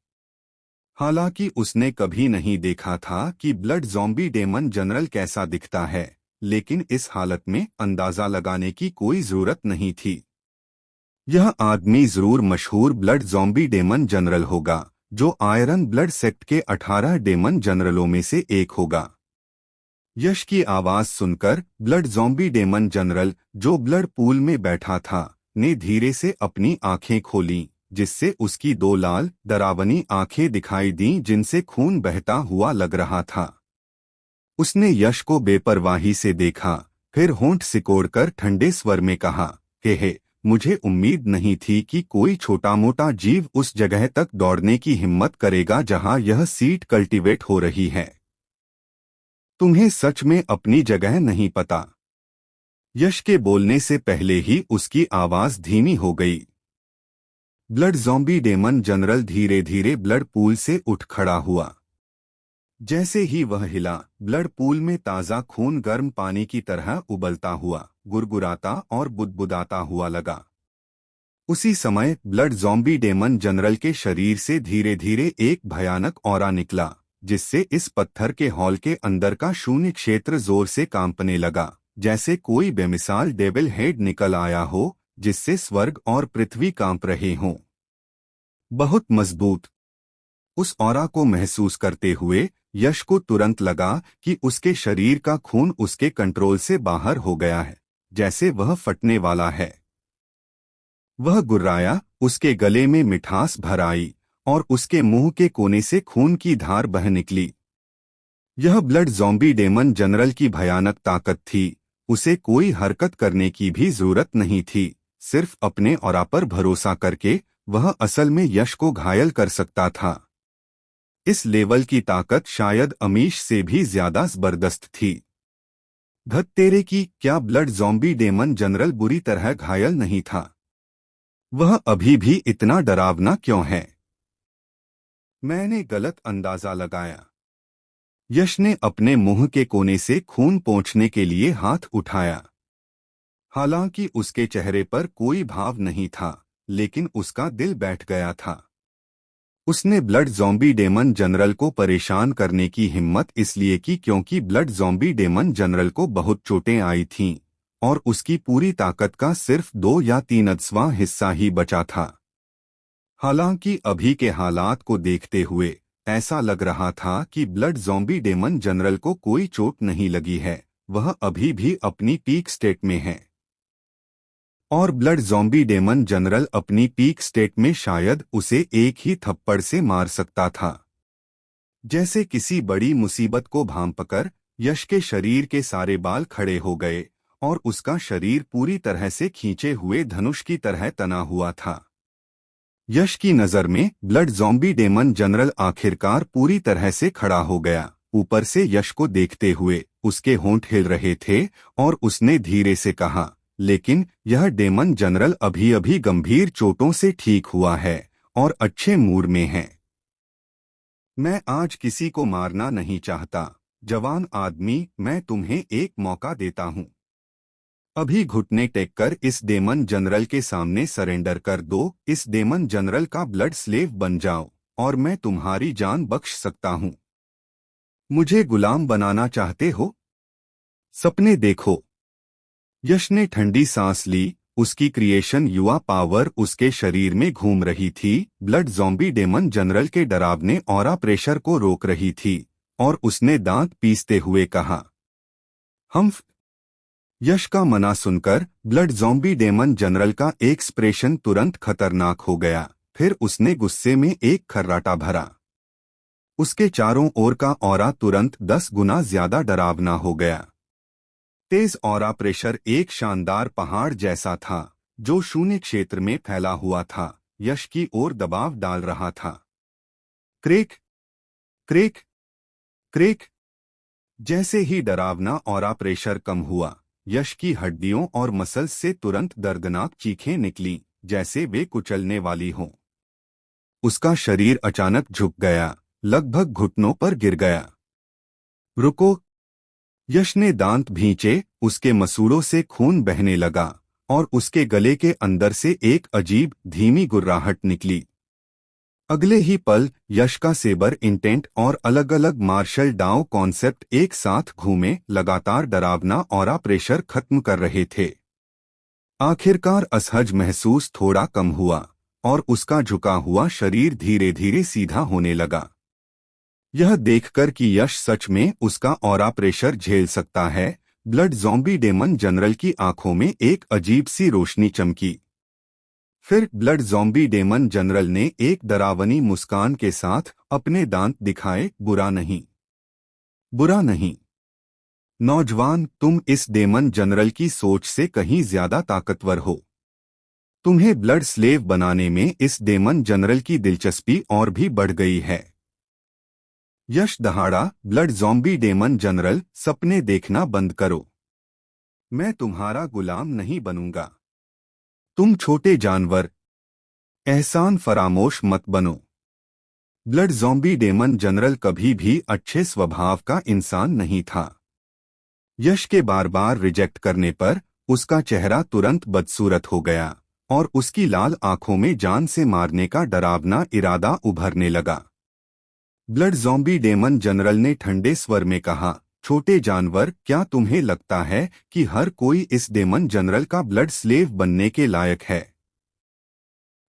हालांकि उसने कभी नहीं देखा था कि ब्लड ज़ॉम्बी डेमन जनरल कैसा दिखता है, लेकिन इस हालत में अंदाजा लगाने की कोई जरूरत नहीं थी। यह आदमी जरूर मशहूर ब्लड ज़ॉम्बी डेमन जनरल होगा, जो आयरन ब्लड सेक्ट के 18 डेमन जनरलों में से एक होगा। यश की आवाज सुनकर ब्लड ज़ॉम्बी डेमन जनरल, जो ब्लड पूल में बैठा था, ने धीरे से अपनी आंखें खोलीं, जिससे उसकी दो लाल डरावनी आंखें दिखाई दीं जिनसे खून बहता हुआ लग रहा था। उसने यश को बेपरवाही से देखा, फिर होंठ सिकोड़कर ठंडे स्वर में कहा, हे, मुझे उम्मीद नहीं थी कि कोई छोटा मोटा जीव उस जगह तक दौड़ने की हिम्मत करेगा जहां यह सीट कल्टीवेट हो रही है। तुम्हें सच में अपनी जगह नहीं पता। यश के बोलने से पहले ही उसकी आवाज धीमी हो गई। ब्लड ज़ॉम्बी डेमन जनरल धीरे धीरे ब्लड पूल से उठ खड़ा हुआ। जैसे ही वह हिला, ब्लड पूल में ताज़ा खून गर्म पानी की तरह उबलता हुआ, गुरगुराता और बुदबुदाता हुआ लगा। उसी समय ब्लड ज़ॉम्बी डेमन जनरल के शरीर से धीरे धीरे एक भयानक ऑरा निकला, जिससे इस पत्थर के हॉल के अंदर का शून्य क्षेत्र जोर से कांपने लगा, जैसे कोई बेमिसाल डेविल हेड निकल आया हो, जिससे स्वर्ग और पृथ्वी कांप रहे हों। बहुत मजबूत। उस ऑरा को महसूस करते हुए यश को तुरंत लगा कि उसके शरीर का खून उसके कंट्रोल से बाहर हो गया है, जैसे वह फटने वाला है। वह गुर्राया, उसके गले में मिठास भर आई और उसके मुंह के कोने से खून की धार बह निकली। यह ब्लड ज़ॉम्बी डेमन जनरल की भयानक ताकत थी। उसे कोई हरकत करने की भी जरूरत नहीं थी, सिर्फ अपने ऑरा पर भरोसा करके वह असल में यश को घायल कर सकता था। इस लेवल की ताकत शायद अमीश से भी ज्यादा जबरदस्त थी। धत तेरे की, क्या ब्लड ज़ॉम्बी डेमन जनरल बुरी तरह घायल नहीं था? वह अभी भी इतना डरावना क्यों है? मैंने गलत अंदाजा लगाया। यश ने अपने मुंह के कोने से खून पोंछने के लिए हाथ उठाया। हालांकि उसके चेहरे पर कोई भाव नहीं था, लेकिन उसका दिल बैठ गया था। उसने ब्लड ज़ॉम्बी डेमन जनरल को परेशान करने की हिम्मत इसलिए की क्योंकि ब्लड ज़ॉम्बी डेमन जनरल को बहुत चोटें आई थीं और उसकी पूरी ताकत का सिर्फ 2 या 3वां हिस्सा ही बचा था। हालांकि अभी के हालात को देखते हुए ऐसा लग रहा था कि ब्लड ज़ॉम्बी डेमन जनरल को कोई चोट नहीं लगी है, वह अभी भी अपनी पीक स्टेट में है। और ब्लड ज़ॉम्बी डेमन जनरल अपनी पीक स्टेट में शायद उसे एक ही थप्पड़ से मार सकता था। जैसे किसी बड़ी मुसीबत को भांपकर यश के शरीर के सारे बाल खड़े हो गए और उसका शरीर पूरी तरह से खींचे हुए धनुष की तरह तना हुआ था। यश की नज़र में ब्लड ज़ॉम्बी डेमन जनरल आखिरकार पूरी तरह से खड़ा हो गया। ऊपर से यश को देखते हुए उसके होंठ हिल रहे थे और उसने धीरे से कहा, लेकिन यह डेमन जनरल अभी अभी गंभीर चोटों से ठीक हुआ है और अच्छे मूड में है। मैं आज किसी को मारना नहीं चाहता, जवान आदमी, मैं तुम्हें एक मौका देता हूँ। अभी घुटने टेक कर इस डेमन जनरल के सामने सरेंडर कर दो, इस डेमन जनरल का ब्लड स्लेव बन जाओ और मैं तुम्हारी जान बख्श सकता हूँ। मुझे गुलाम बनाना चाहते हो? सपने देखो। यश ने ठंडी सांस ली। उसकी क्रिएशन युवा पावर उसके शरीर में घूम रही थी, ब्लड ज़ॉम्बी डेमन जनरल के डरावने ऑरा प्रेशर को रोक रही थी और उसने दांत पीसते हुए कहा, हम्फ। यश का मना सुनकर ब्लड ज़ॉम्बी डेमन जनरल का एक्सप्रेशन तुरंत खतरनाक हो गया। फिर उसने गुस्से में एक खर्राटा भरा। उसके चारों ओर का ऑरा तुरंत 10 गुना ज्यादा डरावना हो गया। तेज ऑरा प्रेशर एक शानदार पहाड़ जैसा था जो शून्य क्षेत्र में फैला हुआ था, यश की ओर दबाव डाल रहा था। Crack crack crack. जैसे ही डरावना ऑरा प्रेशर कम हुआ, यश की हड्डियों और मसल्स से तुरंत दर्दनाक चीखें निकलीं, जैसे वे कुचलने वाली हों। उसका शरीर अचानक झुक गया, लगभग घुटनों पर गिर गया। रुको। यश ने दांत भींचे, उसके मसूड़ों से खून बहने लगा और उसके गले के अंदर से एक अजीब धीमी गुर्राहट निकली। अगले ही पल यश का सेबर इंटेंट और अलग अलग मार्शल डाउ कॉन्सेप्ट एक साथ घूमे, लगातार डरावना ऑरा प्रेशर खत्म कर रहे थे। आखिरकार असहज महसूस थोड़ा कम हुआ और उसका झुका हुआ शरीर धीरे धीरे सीधा होने लगा। यह देखकर कि यश सच में उसका ऑरा प्रेशर झेल सकता है, ब्लड ज़ॉम्बी डेमन जनरल की आंखों में एक अजीब सी रोशनी चमकी। फिर ब्लड ज़ॉम्बी डेमन जनरल ने एक डरावनी मुस्कान के साथ अपने दांत दिखाए, बुरा नहीं, बुरा नहीं। नौजवान, तुम इस डेमन जनरल की सोच से कहीं ज्यादा ताकतवर हो। तुम्हें ब्लड स्लेव बनाने में इस डेमन जनरल की दिलचस्पी और भी बढ़ गई है। यश दहाड़ा, ब्लड ज़ॉम्बी डेमन जनरल, सपने देखना बंद करो। मैं तुम्हारा गुलाम नहीं बनूंगा। तुम छोटे जानवर, एहसान फरामोश मत बनो। ब्लड ज़ॉम्बी डेमन जनरल कभी भी अच्छे स्वभाव का इंसान नहीं था। यश के बार बार रिजेक्ट करने पर उसका चेहरा तुरंत बदसूरत हो गया और उसकी लाल आंखों में जान से मारने का डरावना इरादा उभरने लगा। ब्लड ज़ॉम्बी डेमन जनरल ने ठंडे स्वर में कहा, छोटे जानवर, क्या तुम्हें लगता है कि हर कोई इस डेमन जनरल का ब्लड स्लेव बनने के लायक है?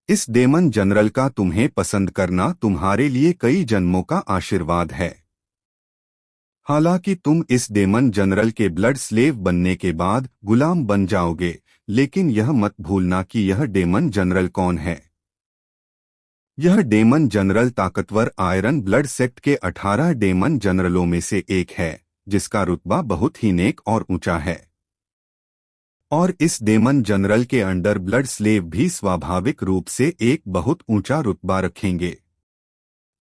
इस डेमन जनरल का तुम्हें पसंद करना तुम्हारे लिए कई जन्मों का आशीर्वाद है। हालांकि तुम इस डेमन जनरल के ब्लड स्लेव बनने के बाद गुलाम बन जाओगे, लेकिन यह मत भूलना कि यह डेमन जनरल कौन है। यह डेमन जनरल ताकतवर आयरन ब्लड सेक्ट के 18 डेमन जनरलों में से एक है, जिसका रुतबा बहुत ही नेक और ऊंचा है। और इस डेमन जनरल के अंडर ब्लड स्लेव भी स्वाभाविक रूप से एक बहुत ऊंचा रुतबा रखेंगे।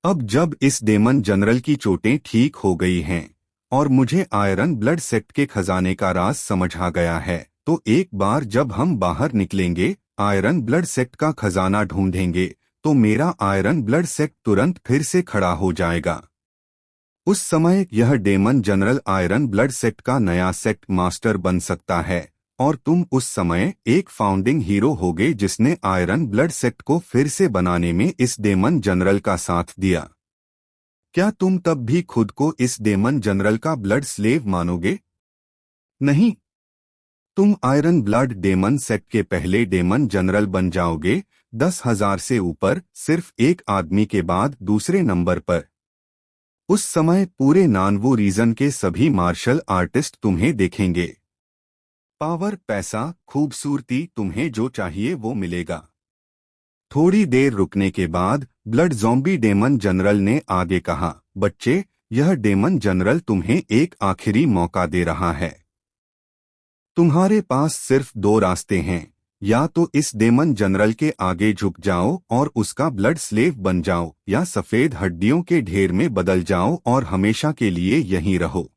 अब जब इस डेमन जनरल की चोटें ठीक हो गई हैं और मुझे आयरन ब्लड सेक्ट के खजाने का राज समझ आ गया है, तो एक बार जब हम बाहर निकलेंगे आयरन ब्लड सेक्ट का खजाना ढूंढेंगे तो मेरा आयरन ब्लड सेक्ट तुरंत फिर से खड़ा हो जाएगा। उस समय यह demon general iron blood sect का नया सेक्ट मास्टर बन सकता है और तुम उस समय एक फाउंडिंग हीरो होगे जिसने आयरन ब्लड सेक्ट को फिर से बनाने में इस डेमन जनरल का साथ दिया। क्या तुम तब भी खुद को इस डेमन जनरल का ब्लड स्लेव मानोगे? नहीं, तुम आयरन ब्लड डेमन सेक्ट के पहले डेमन जनरल बन जाओगे, 10,000 से ऊपर, सिर्फ एक आदमी के बाद दूसरे नंबर पर। उस समय पूरे नानवो रीजन के सभी मार्शल आर्टिस्ट तुम्हें देखेंगे। पावर, पैसा, खूबसूरती, तुम्हें जो चाहिए वो मिलेगा। थोड़ी देर रुकने के बाद ब्लड ज़ॉम्बी डेमन जनरल ने आगे कहा, बच्चे, यह डेमन जनरल तुम्हें एक आखिरी मौका दे रहा है। तुम्हारे पास सिर्फ दो रास्ते हैं, या तो इस डेमन जनरल के आगे झुक जाओ और उसका ब्लड स्लेव बन जाओ, या सफेद हड्डियों के ढेर में बदल जाओ और हमेशा के लिए यहीं रहो।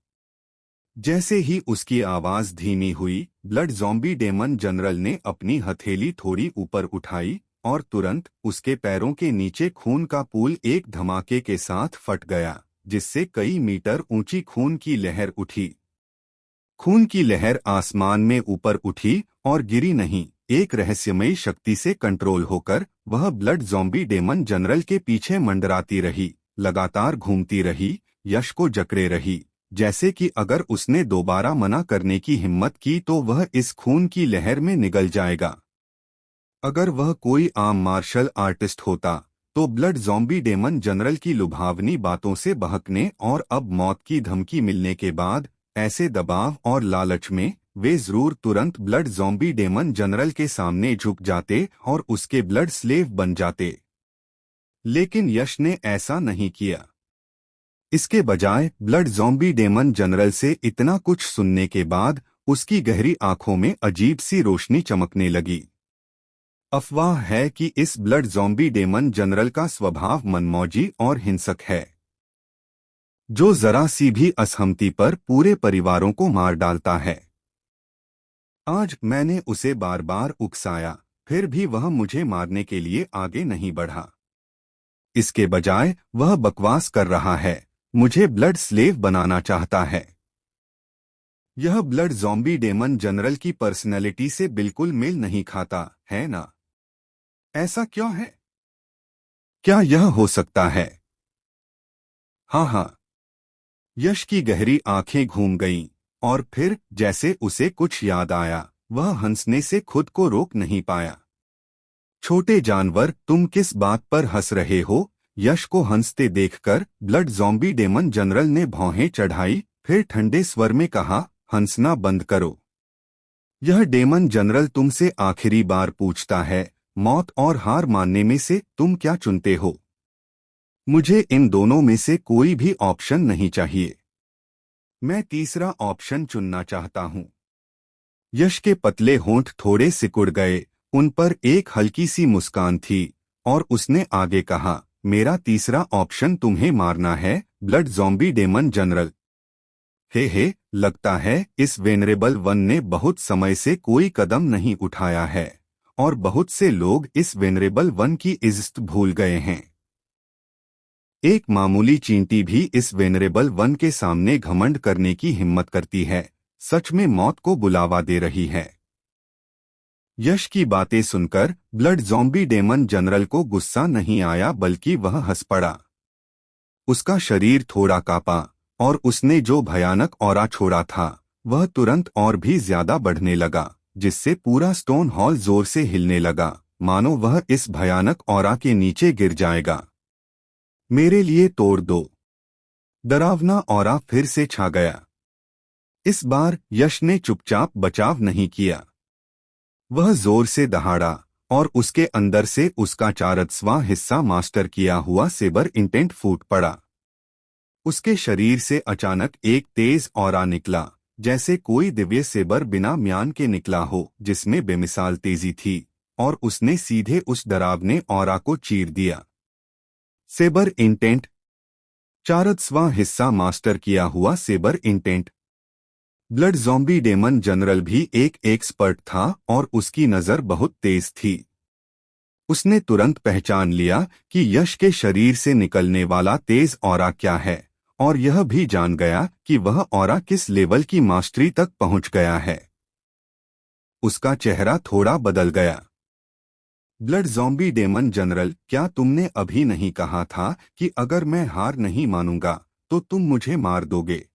जैसे ही उसकी आवाज धीमी हुई, ब्लड ज़ॉम्बी डेमन जनरल ने अपनी हथेली थोड़ी ऊपर उठाई और तुरंत उसके पैरों के नीचे खून का पूल एक धमाके के साथ फट गया, जिससे कई मीटर ऊंची खून की लहर उठी। खून की लहर आसमान में ऊपर उठी और गिरी नहीं, एक रहस्यमयी शक्ति से कंट्रोल होकर वह ब्लड ज़ॉम्बी डेमन जनरल के पीछे मंडराती रही, लगातार घूमती रही, यश को जकड़े रही, जैसे कि अगर उसने दोबारा मना करने की हिम्मत की तो वह इस खून की लहर में निगल जाएगा। अगर वह कोई आम मार्शल आर्टिस्ट होता तो ब्लड ज़ॉम्बी डेमन जनरल की लुभावनी बातों से बहकने और अब मौत की धमकी मिलने के बाद ऐसे दबाव और लालच में वे जरूर तुरंत ब्लड ज़ॉम्बी डेमन जनरल के सामने झुक जाते और उसके ब्लड स्लेव बन जाते। लेकिन यश ने ऐसा नहीं किया। इसके बजाय ब्लड ज़ॉम्बी डेमन जनरल से इतना कुछ सुनने के बाद उसकी गहरी आंखों में अजीब सी रोशनी चमकने लगी। अफवाह है कि इस ब्लड ज़ॉम्बी डेमन जनरल का स्वभाव मनमौजी और हिंसक है, जो जरा सी भी असहमति पर पूरे परिवारों को मार डालता है। आज मैंने उसे बार बार उकसाया, फिर भी वह मुझे मारने के लिए आगे नहीं बढ़ा। इसके बजाय वह बकवास कर रहा है, मुझे ब्लड स्लेव बनाना चाहता है। यह ब्लड ज़ॉम्बी डेमन जनरल की पर्सनैलिटी से बिल्कुल मेल नहीं खाता, है ना? ऐसा क्यों है? क्या यह हो सकता है? हाँ हाँ। यश की गहरी आंखें घूम गईं और फिर जैसे उसे कुछ याद आया, वह हंसने से खुद को रोक नहीं पाया। छोटे जानवर, तुम किस बात पर हंस रहे हो? यश को हंसते देखकर ब्लड ज़ॉम्बी डेमन जनरल ने भौहें चढ़ाई, फिर ठंडे स्वर में कहा, हंसना बंद करो। यह डेमन जनरल तुमसे आखिरी बार पूछता है, मौत और हार मानने में से तुम क्या चुनते हो? मुझे इन दोनों में से कोई भी ऑप्शन नहीं चाहिए। मैं तीसरा ऑप्शन चुनना चाहता हूं। यश के पतले होंठ थोड़े सिकुड़ गए, उन पर एक हल्की सी मुस्कान थी और उसने आगे कहा, मेरा तीसरा ऑप्शन तुम्हें मारना है, ब्लड ज़ॉम्बी डेमन जनरल। हे, लगता है इस वेनरेबल वन ने बहुत समय से कोई कदम नहीं उठाया है और बहुत से लोग इस वेनरेबल वन की इज्जत भूल गए हैं। एक मामूली चींटी भी इस वेनरेबल वन के सामने घमंड करने की हिम्मत करती है, सच में मौत को बुलावा दे रही है। यश की बातें सुनकर ब्लड ज़ॉम्बी डेमन जनरल को गुस्सा नहीं आया, बल्कि वह हंस पड़ा। उसका शरीर थोड़ा कांपा और उसने जो भयानक ऑरा छोड़ा था वह तुरंत और भी ज्यादा बढ़ने लगा, जिससे पूरा स्टोन हॉल जोर से हिलने लगा, मानो वह इस भयानक ऑरा के नीचे गिर जाएगा। मेरे लिए तोड़ दो। डरावना ऑरा फिर से छा गया। इस बार यश ने चुपचाप बचाव नहीं किया। वह जोर से दहाड़ा और उसके अंदर से उसका 4वां हिस्सा मास्टर किया हुआ सेबर इंटेंट फूट पड़ा। उसके शरीर से अचानक एक तेज ऑरा निकला, जैसे कोई दिव्य सेबर बिना म्यान के निकला हो, जिसमें बेमिसाल तेजी थी, और उसने सीधे उस डरावने ऑरा को चीर दिया। सेबर इंटेंट, 4वां हिस्सा मास्टर किया हुआ sabre intent. Blood zombie demon general भी एक एक्सपर्ट था और उसकी नज़र बहुत तेज थी। उसने तुरंत पहचान लिया कि यश के शरीर से निकलने वाला तेज ऑरा क्या है, और यह भी जान गया कि वह ऑरा किस लेवल की मास्टरी तक पहुंच गया है। उसका चेहरा थोड़ा बदल गया। ब्लड ज़ॉम्बी डेमन जनरल, क्या तुमने अभी नहीं कहा था कि अगर मैं हार नहीं मानूंगा तो तुम मुझे मार दोगे?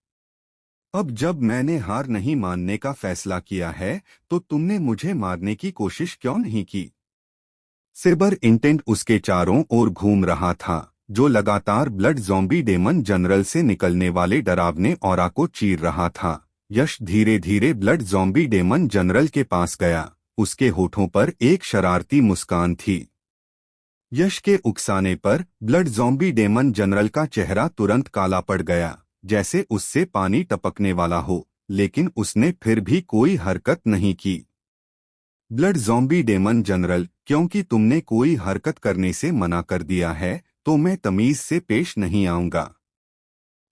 अब जब मैंने हार नहीं मानने का फैसला किया है तो तुमने मुझे मारने की कोशिश क्यों नहीं की? सिबर इंटेंट उसके चारों ओर घूम रहा था, जो लगातार ब्लड ज़ॉम्बी डेमन जनरल से निकलने वाले डरावने ऑरा को चीर रहा था। यश धीरे धीरे ब्लड ज़ॉम्बी डेमन जनरल के पास गया। उसके होठों पर एक शरारती मुस्कान थी। यश के उकसाने पर ब्लड ज़ॉम्बी डेमन जनरल का चेहरा तुरंत काला पड़ गया, जैसे उससे पानी टपकने वाला हो, लेकिन उसने फिर भी कोई हरकत नहीं की। ब्लड ज़ॉम्बी डेमन जनरल, क्योंकि तुमने कोई हरकत करने से मना कर दिया है तो मैं तमीज से पेश नहीं आऊंगा।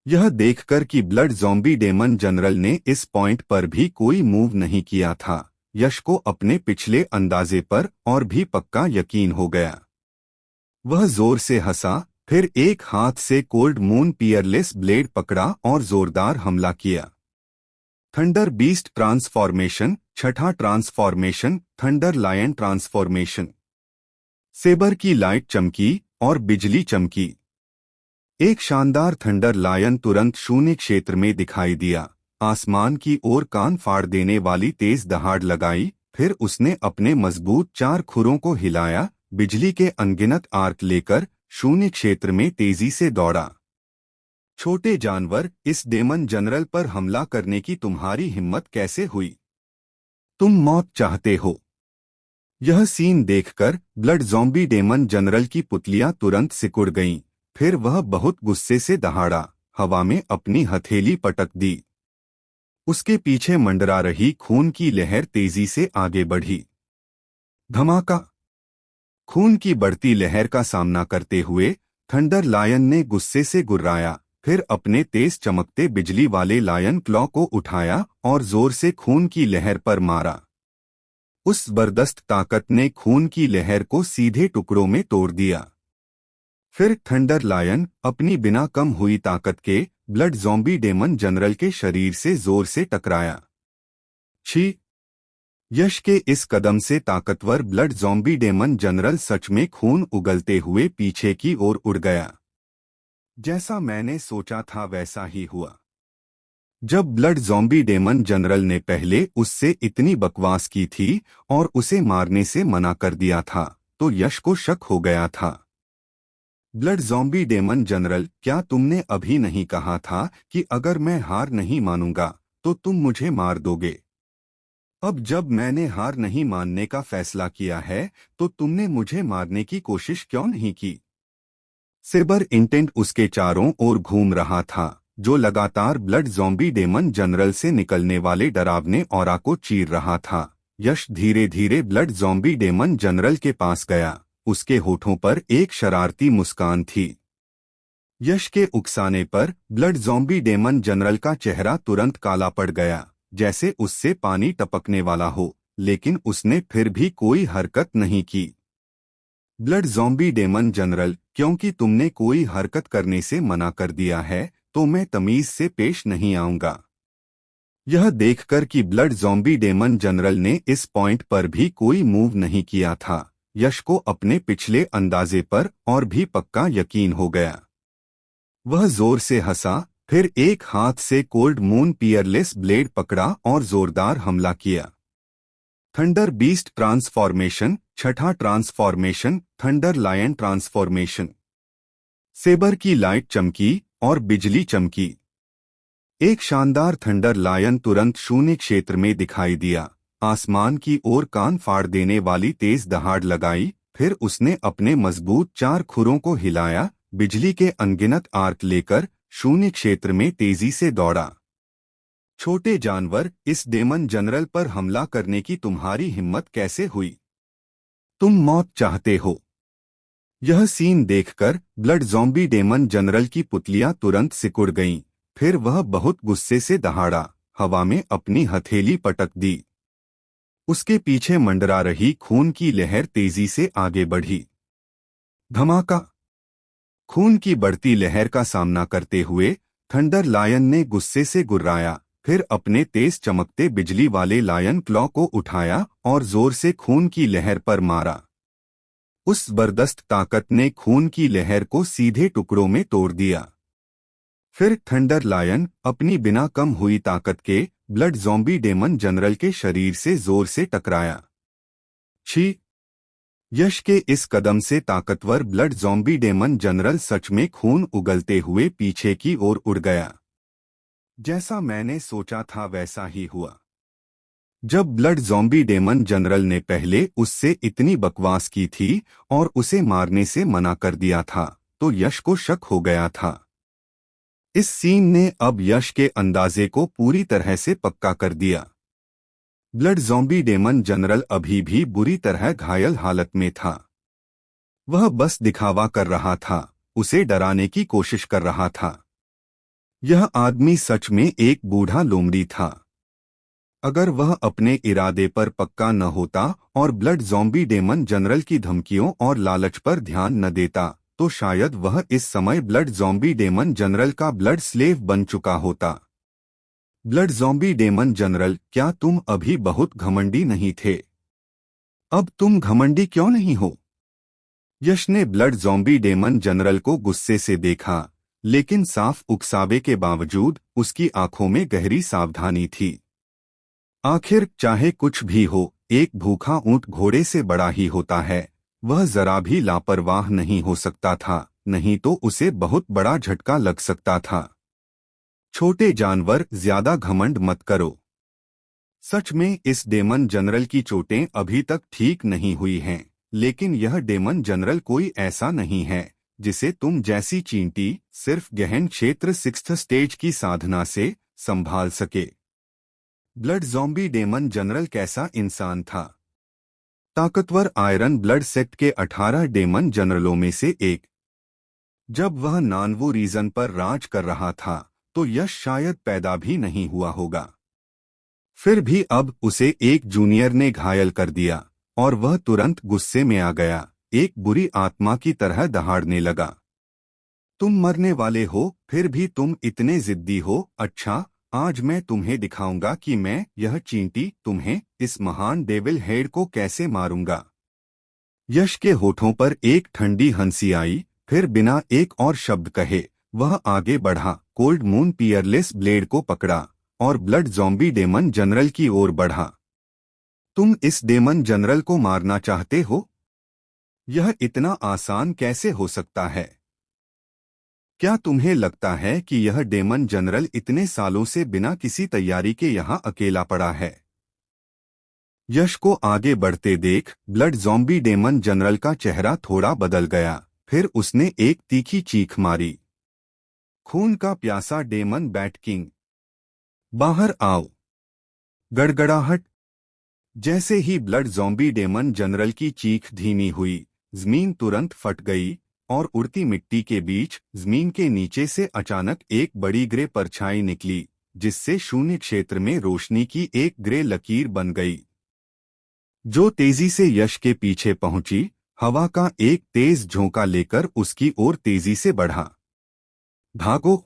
यह देखकर कि ब्लड ज़ॉम्बी डेमन जनरल ने इस पॉइंट पर भी कोई मूव नहीं किया था, यश को अपने पिछले अंदाजे पर और भी पक्का यकीन हो गया। वह जोर से हंसा, फिर एक हाथ से कोल्ड मून पियरलेस ब्लेड पकड़ा और जोरदार हमला किया। थंडर बीस्ट ट्रांसफॉर्मेशन, छठा transformation, thunder lion transformation. Sabre की लाइट चमकी और बिजली चमकी। एक शानदार थंडर लायन तुरंत शून्य क्षेत्र में दिखाई दिया। आसमान की ओर कान फाड़ देने वाली तेज दहाड़ लगाई, फिर उसने अपने मजबूत चार खुरों को हिलाया, बिजली के अनगिनत आर्क लेकर शून्य क्षेत्र में तेजी से दौड़ा। छोटे जानवर, इस डेमन जनरल पर हमला करने की तुम्हारी हिम्मत कैसे हुई? तुम मौत चाहते हो? यह सीन देखकर ब्लड ज़ॉम्बी डेमन जनरल की पुतलियां तुरंत सिकुड़ गईं। फिर वह बहुत गुस्से से दहाड़ा, हवा में अपनी हथेली पटक दी। उसके पीछे मंडरा रही खून की लहर तेजी से आगे बढ़ी। धमाका! खून की बढ़ती लहर का सामना करते हुए थंडर लायन ने गुस्से से गुर्राया, फिर अपने तेज चमकते बिजली वाले लायन क्लॉ को उठाया और जोर से खून की लहर पर मारा। उस जबरदस्त ताकत ने खून की लहर को सीधे टुकड़ों में तोड़ दिया। फिर थंडर लायन अपनी बिना कम हुई ताकत के ब्लड ज़ॉम्बी डेमन जनरल के शरीर से जोर से टकराया। छी! यश के इस कदम से ताकतवर ब्लड ज़ॉम्बी डेमन जनरल सच में खून उगलते हुए पीछे की ओर उड़ गया। जैसा मैंने सोचा था वैसा ही हुआ। जब ब्लड ज़ॉम्बी डेमन जनरल ने पहले उससे इतनी बकवास की थी और उसे मारने से मना कर दिया था, तो यश को शक हो गया था। ब्लड ज़ॉम्बी डेमन जनरल, क्या तुमने अभी नहीं कहा था कि अगर मैं हार नहीं मानूंगा तो तुम मुझे मार दोगे? अब जब मैंने हार नहीं मानने का फैसला किया है तो तुमने मुझे मारने की कोशिश क्यों नहीं की? सिबर इंटेंट उसके चारों ओर घूम रहा था, जो लगातार ब्लड ज़ॉम्बी डेमन जनरल से निकलने वाले डरावने ऑरा को चीर रहा था। यश धीरे धीरे ब्लड ज़ॉम्बी डेमन जनरल के पास गया। उसके होठों पर एक शरारती मुस्कान थी। यश के उकसाने पर ब्लड ज़ॉम्बी डेमन जनरल का चेहरा तुरंत काला पड़ गया, जैसे उससे पानी टपकने वाला हो, लेकिन उसने फिर भी कोई हरकत नहीं की। ब्लड ज़ॉम्बी डेमन जनरल, क्योंकि तुमने कोई हरकत करने से मना कर दिया है तो मैं तमीज से पेश नहीं आऊंगा। यह देखकर कि ब्लड ज़ॉम्बी डेमन जनरल ने इस पॉइंट पर भी कोई मूव नहीं किया था, यश को अपने पिछले अंदाजे पर और भी पक्का यकीन हो गया। वह जोर से हंसा, फिर एक हाथ से कोल्ड मून पियरलेस ब्लेड पकड़ा और जोरदार हमला किया। थंडर बीस्ट ट्रांसफॉर्मेशन, छठा transformation, thunder lion transformation. Sabre की लाइट चमकी और बिजली चमकी। एक शानदार थंडर लायन तुरंत शून्य क्षेत्र में दिखाई दिया। आसमान की ओर कान फाड़ देने वाली तेज दहाड़ लगाई, फिर उसने अपने मजबूत चार खुरों को हिलाया, बिजली के अनगिनत आर्क लेकर शून्य क्षेत्र में तेजी से दौड़ा। छोटे जानवर, इस डेमन जनरल पर हमला करने की तुम्हारी हिम्मत कैसे हुई? तुम मौत चाहते हो? यह सीन देखकर ब्लड ज़ॉम्बी डेमन जनरल की पुतलियां तुरंत सिकुड़ गईं। फिर वह बहुत गुस्से से दहाड़ा, हवा में अपनी हथेली पटक दी। उसके पीछे मंडरा रही खून की लहर तेजी से आगे बढ़ी। धमाका! खून की बढ़ती लहर का सामना करते हुए थंडर लायन ने गुस्से से गुर्राया, फिर अपने तेज चमकते बिजली वाले लायन क्लॉ को उठाया और जोर से खून की लहर पर मारा। उस जबरदस्त ताकत ने खून की लहर को सीधे टुकड़ों में तोड़ दिया। फिर थंडर लायन अपनी बिना कम हुई ताकत के ब्लड ज़ॉम्बी डेमन जनरल के शरीर से जोर से टकराया। छी! यश के इस कदम से ताकतवर ब्लड ज़ॉम्बी डेमन जनरल सच में खून उगलते हुए पीछे की ओर उड़ गया। जैसा मैंने सोचा था वैसा ही हुआ। जब ब्लड ज़ॉम्बी डेमन जनरल ने पहले उससे इतनी बकवास की थी और उसे मारने से मना कर दिया था, तो यश को शक हो गया था। इस सीन ने अब यश के अंदाजे को पूरी तरह से पक्का कर दिया। ब्लड ज़ॉम्बी डेमन जनरल अभी भी बुरी तरह घायल हालत में था। वह बस दिखावा कर रहा था, उसे डराने की कोशिश कर रहा था। यह आदमी सच में एक बूढ़ा लोमड़ी था। अगर वह अपने इरादे पर पक्का न होता और ब्लड ज़ॉम्बी डेमन जनरल की धमकियों और लालच पर ध्यान न देता, तो शायद वह इस समय ब्लड ज़ॉम्बी डेमन जनरल का ब्लड स्लेव बन चुका होता। ब्लड ज़ॉम्बी डेमन जनरल, क्या तुम अभी बहुत घमंडी नहीं थे? अब तुम घमंडी क्यों नहीं हो? यश ने ब्लड ज़ॉम्बी डेमन जनरल को गुस्से से देखा, लेकिन साफ उकसावे के बावजूद उसकी आंखों में गहरी सावधानी थी। आखिर चाहे कुछ भी हो, एक भूखा ऊंट घोड़े से बड़ा ही होता है। वह जरा भी लापरवाह नहीं हो सकता था, नहीं तो उसे बहुत बड़ा झटका लग सकता था। छोटे जानवर, ज्यादा घमंड मत करो। सच में इस डेमन जनरल की चोटें अभी तक ठीक नहीं हुई हैं, लेकिन यह डेमन जनरल कोई ऐसा नहीं है जिसे तुम जैसी चींटी सिर्फ गहन क्षेत्र 6th स्टेज की साधना से संभाल सके। ब्लड ज़ॉम्बी डेमन जनरल कैसा इंसान था? ताकतवर आयरन ब्लड सेक्ट के 18 डेमन जनरलों में से एक। जब वह नानवू रीजन पर राज कर रहा था, तो यश शायद पैदा भी नहीं हुआ होगा। फिर भी अब उसे एक जूनियर ने घायल कर दिया और वह तुरंत गुस्से में आ गया, एक बुरी आत्मा की तरह दहाड़ने लगा। तुम मरने वाले हो, फिर भी तुम इतने जिद्दी हो। अच्छा, आज मैं तुम्हें दिखाऊंगा कि मैं, यह चींटी, तुम्हें, इस महान डेविल हेड को कैसे मारूंगा। यश के होठों पर एक ठंडी हंसी आई, फिर बिना एक और शब्द कहे वह आगे बढ़ा, कोल्ड मून पियरलेस ब्लेड को पकड़ा और ब्लड ज़ॉम्बी डेमन जनरल की ओर बढ़ा। तुम इस डेमन जनरल को मारना चाहते हो? यह इतना आसान कैसे हो सकता है? क्या तुम्हें लगता है कि यह डेमन जनरल इतने सालों से बिना किसी तैयारी के यहां अकेला पड़ा है? यश को आगे बढ़ते देख ब्लड ज़ॉम्बी डेमन जनरल का चेहरा थोड़ा बदल गया, फिर उसने एक तीखी चीख मारी। खून का प्यासा डेमन बैट किंग, बाहर आओ! गड़गड़ाहट! जैसे ही ब्लड ज़ॉम्बी डेमन जनरल की चीख धीमी हुई, जमीन तुरंत फट गई और उड़ती मिट्टी के बीच जमीन के नीचे से अचानक एक बड़ी ग्रे परछाई निकली, जिससे शून्य क्षेत्र में रोशनी की एक ग्रे लकीर बन गई, जो तेजी से यश के पीछे पहुंची, हवा का एक तेज झोंका लेकर उसकी ओर तेजी से बढ़ा। भागो!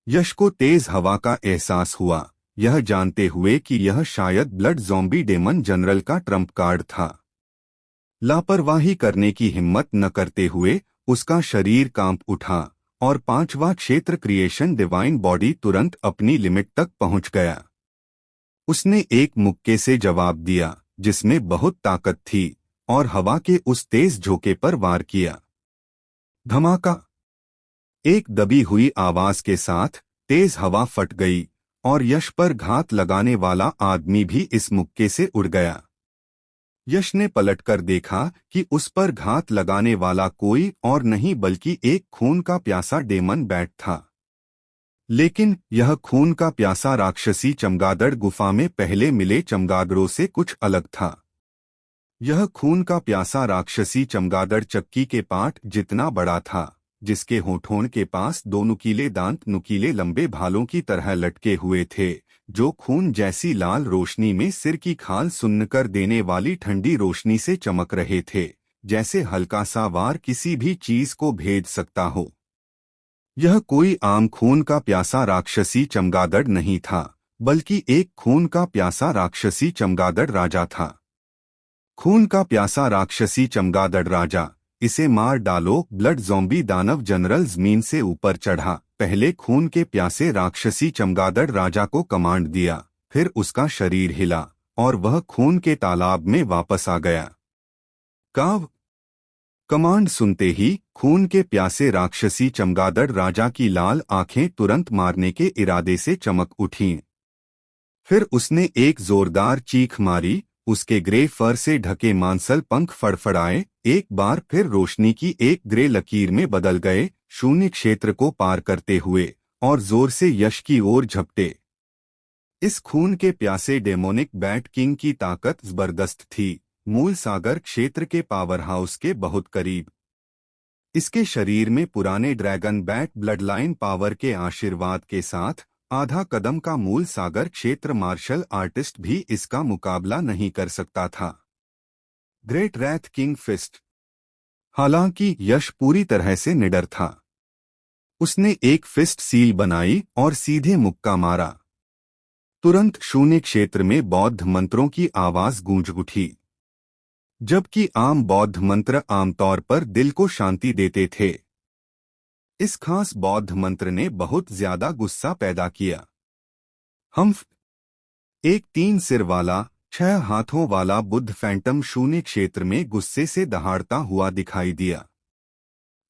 यश को तेज हवा का एहसास हुआ, यह जानते हुए कि यह शायद ब्लड ज़ॉम्बी डेमन जनरल का ट्रम्प कार्ड था। लापरवाही करने की हिम्मत न करते हुए उसका शरीर कांप उठा और 5वां क्षेत्र क्रिएशन डिवाइन बॉडी तुरंत अपनी लिमिट तक पहुंच गया। उसने एक मुक्के से जवाब दिया, जिसमें बहुत ताकत थी, और हवा के उस तेज झोंके पर वार किया। धमाका! एक दबी हुई आवाज के साथ तेज हवा फट गई और यश पर घात लगाने वाला आदमी भी इस मुक्के से उड़ गया। यश ने पलटकर देखा कि उस पर घात लगाने वाला कोई और नहीं बल्कि एक खून का प्यासा डेमन बैट था। लेकिन यह खून का प्यासा राक्षसी चमगादड़ गुफा में पहले मिले चमगादड़ों से कुछ अलग था। यह खून का प्यासा राक्षसी चमगादड़ चक्की के पाट जितना बड़ा था, जिसके होठों के पास 2 नुकीले दांत नुकीले लंबे भालों की तरह लटके हुए थे, जो खून जैसी लाल रोशनी में सिर की खाल सुन्नकर देने वाली ठंडी रोशनी से चमक रहे थे, जैसे हल्का सा वार किसी भी चीज को भेद सकता हो। यह कोई आम खून का प्यासा राक्षसी चमगादड़ नहीं था, बल्कि एक खून का प्यासा राक्षसी चमगादड़ राजा था। खून का प्यासा राक्षसी चमगादड़ राजा, इसे मार डालो। ब्लड ज़ॉम्बी दानव जनरल जमीन से ऊपर चढ़ा, पहले खून के प्यासे राक्षसी चमगादड़ राजा को कमांड दिया, फिर उसका शरीर हिला और वह खून के तालाब में वापस आ गया। काव कमांड सुनते ही खून के प्यासे राक्षसी चमगादड़ राजा की लाल आंखें तुरंत मारने के इरादे से चमक उठीं। फिर उसने एक जोरदार चीख मारी, उसके ग्रे फर से ढके मांसल पंख फड़फड़ाए, एक बार फिर रोशनी की एक ग्रे लकीर में बदल गए, शून्य क्षेत्र को पार करते हुए और जोर से यश की ओर झपटे। इस खून के प्यासे डेमोनिक बैट किंग की ताकत जबरदस्त थी, मूल सागर क्षेत्र के पावर हाउस के बहुत करीब। इसके शरीर में पुराने ड्रैगन बैट ब्लडलाइन पावर के आशीर्वाद के साथ आधा कदम का मूल सागर क्षेत्र मार्शल आर्टिस्ट भी इसका मुकाबला नहीं कर सकता था। Great wrath king fist. हालांकि यश पूरी तरह से निडर था। उसने एक फिस्ट सील बनाई और सीधे मुक्का मारा। तुरंत शून्य क्षेत्र में बौद्ध मंत्रों की आवाज गूंज उठी। जबकि आम बौद्ध मंत्र आमतौर पर दिल को शांति देते थे, इस खास बौद्ध मंत्र ने बहुत ज्यादा गुस्सा पैदा किया। हम्फ। एक 3 सिर वाला 6 हाथों वाला बुद्ध फैंटम शून्य क्षेत्र में गुस्से से दहाड़ता हुआ दिखाई दिया।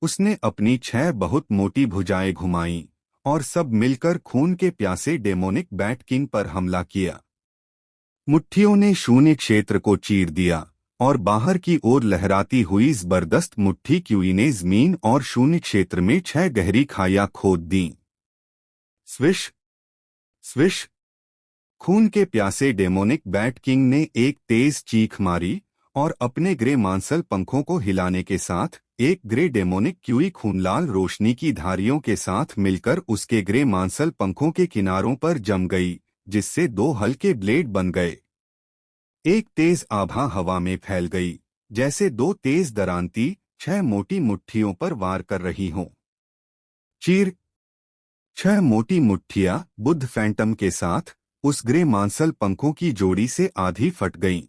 उसने अपनी 6 बहुत मोटी भुजाएं घुमाईं और सब मिलकर खून के प्यासे डेमोनिक बैट किंग पर हमला किया। मुट्ठियों ने शून्य क्षेत्र को चीर दिया और बाहर की ओर लहराती हुई जबरदस्त मुट्ठी क्यूई ने जमीन और शून्य क्षेत्र में 6 गहरी खाइयां खोद दी। Swish swish. खून के प्यासे डेमोनिक बैट किंग ने एक तेज चीख मारी और अपने ग्रे मांसल पंखों को हिलाने के साथ एक ग्रे डेमोनिक क्यूई खूनलाल रोशनी की धारियों के साथ मिलकर उसके ग्रे मांसल पंखों के किनारों पर जम गई, जिससे 2 हल्के ब्लेड बन गए। एक तेज आभा हवा में फैल गई, जैसे 2 तेज दरांती 6 मोटी मुट्ठियों पर वार कर रही हों। चीर। 6 मोटी मुट्ठियां बुद्ध फैंटम के साथ उस ग्रे मांसल पंखों की जोड़ी से आधी फट गईं।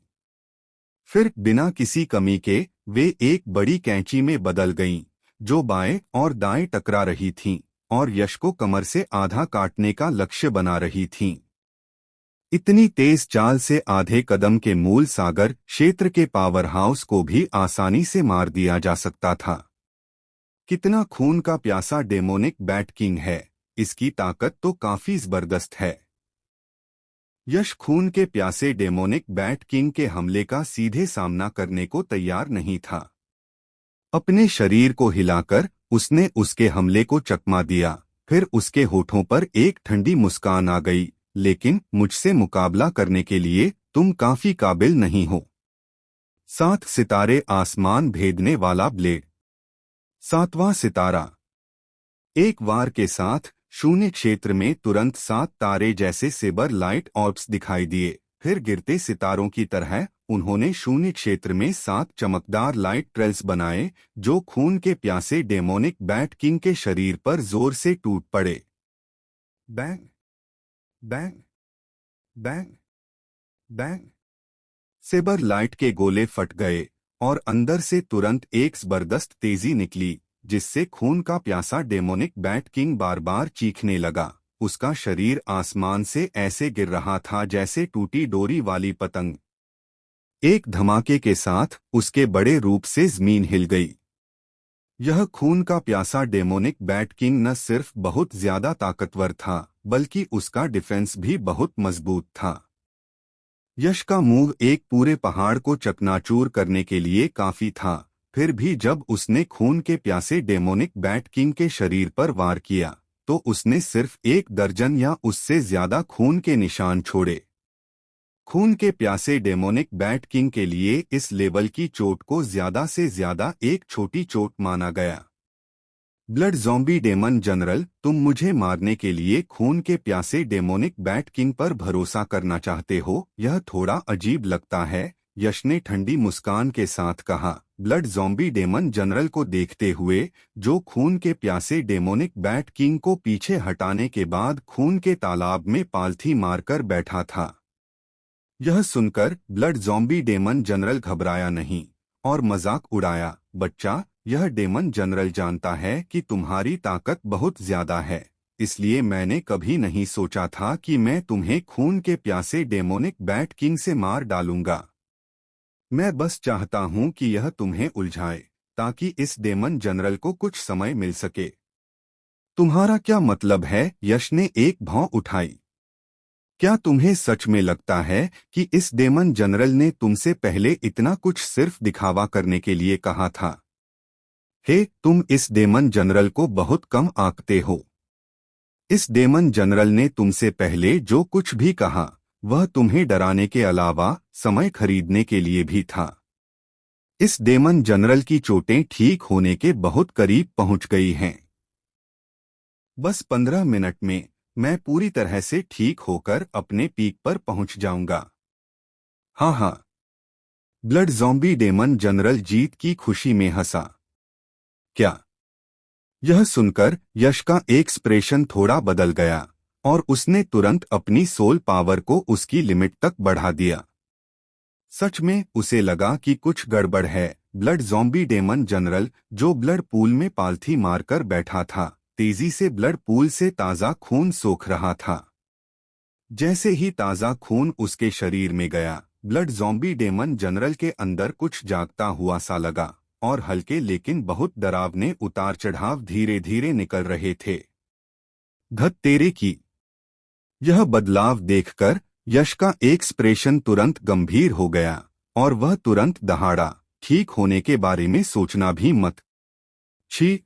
फिर बिना किसी कमी के वे एक बड़ी कैंची में बदल गईं, जो बाएं और दाएं टकरा रही थीं और यश को कमर से आधा काटने का लक्ष्य बना रही थीं। इतनी तेज चाल से आधे कदम के मूल सागर क्षेत्र के पावर हाउस को भी आसानी से मार दिया जा सकता था। कितना खून का प्यासा डेमोनिक बैट किंग है, इसकी ताकत तो काफी जबरदस्त है। यश खून के प्यासे डेमोनिक बैट किंग के हमले का सीधे सामना करने को तैयार नहीं था। अपने शरीर को हिलाकर उसने उसके हमले को चकमा दिया, फिर उसके होठों पर एक ठंडी मुस्कान आ गई, लेकिन मुझसे मुकाबला करने के लिए तुम काफी काबिल नहीं हो। 7 सितारे आसमान भेदने वाला ब्लेड। 7वां सितारा। एक वार के साथ शून्य क्षेत्र में तुरंत 7 तारे जैसे सेबर लाइट ऑर्ब्स दिखाई दिए। फिर गिरते सितारों की तरह उन्होंने शून्य क्षेत्र में 7 चमकदार लाइट ट्रेल्स बनाए, जो खून के प्यासे डेमोनिक बैट किंग के शरीर पर जोर से टूट पड़े। Bang bang bang bang. Sabre light के गोले फट गए और अंदर से तुरंत एक जबरदस्त तेजी निकली, जिससे खून का प्यासा डेमोनिक बैट किंग बार बार चीखने लगा। उसका शरीर आसमान से ऐसे गिर रहा था जैसे टूटी डोरी वाली पतंग। एक धमाके के साथ उसके बड़े रूप से जमीन हिल गई। यह खून का प्यासा डेमोनिक बैट किंग न सिर्फ बहुत ज्यादा ताकतवर था, बल्कि उसका डिफेंस भी बहुत मजबूत था। यश का मूव एक पूरे पहाड़ को चकनाचूर करने के लिए काफी था। फिर भी जब उसने खून के प्यासे डेमोनिक बैट किंग के शरीर पर वार किया, तो उसने सिर्फ 1 दर्जन या उससे ज्यादा खून के निशान छोड़े। खून के प्यासे डेमोनिक बैट किंग के लिए इस लेवल की चोट को ज्यादा से ज्यादा एक छोटी चोट माना गया। ब्लड ज़ॉम्बी डेमन जनरल, तुम मुझे मारने के लिए खून के प्यासे डेमोनिक बैट किंग पर भरोसा करना चाहते हो? यह थोड़ा अजीब लगता है, यश ने ठंडी मुस्कान के साथ कहा। ब्लड ज़ॉम्बी डेमन जनरल को देखते हुए, जो खून के प्यासे डेमोनिक बैट किंग को पीछे हटाने के बाद खून के तालाब में पालथी मारकर बैठा था। यह सुनकर ब्लड ज़ॉम्बी डेमन जनरल घबराया नहीं और मजाक उड़ाया। बच्चा, यह डेमन जनरल जानता है कि तुम्हारी ताकत बहुत ज्यादा है, इसलिए मैंने कभी नहीं सोचा था कि मैं तुम्हें खून के प्यासे डेमोनिक बैट किंग से मार डालूंगा। मैं बस चाहता हूं कि यह तुम्हें उलझाए, ताकि इस डेमन जनरल को कुछ समय मिल सके। तुम्हारा क्या मतलब है? यश ने एक भौं उठाई। क्या तुम्हें सच में लगता है कि इस डेमन जनरल ने तुमसे पहले इतना कुछ सिर्फ दिखावा करने के लिए कहा था? हे, तुम इस डेमन जनरल को बहुत कम आंकते हो। इस डेमन जनरल ने तुमसे पहले जो कुछ भी कहा, वह तुम्हें डराने के अलावा समय खरीदने के लिए भी था। इस डेमन जनरल की चोटें ठीक होने के बहुत करीब पहुंच गई हैं। बस 15 मिनट में मैं पूरी तरह से ठीक होकर अपने पीक पर पहुंच जाऊंगा। हाँ हाँ। ब्लड ज़ॉम्बी डेमन जनरल जीत की खुशी में हंसा। क्या? यह सुनकर यश का एक्सप्रेशन थोड़ा बदल गया और उसने तुरंत अपनी सोल पावर को उसकी लिमिट तक बढ़ा दिया। सच में उसे लगा कि कुछ गड़बड़ है। ब्लड ज़ॉम्बी डेमन जनरल, जो ब्लड पूल में पालथी मारकर बैठा था, तेजी से ब्लड पूल से ताज़ा खून सोख रहा था। जैसे ही ताज़ा खून उसके शरीर में गया, ब्लड ज़ॉम्बी डेमन जनरल के अंदर कुछ जागता हुआ सा लगा और हल्के लेकिन बहुत डरावने उतार चढ़ाव धीरे धीरे निकल रहे थे। धत तेरे की! यह बदलाव देखकर यश का एक्सप्रेशन तुरंत गंभीर हो गया और वह तुरंत दहाड़ा, ठीक होने के बारे में सोचना भी मत। छी!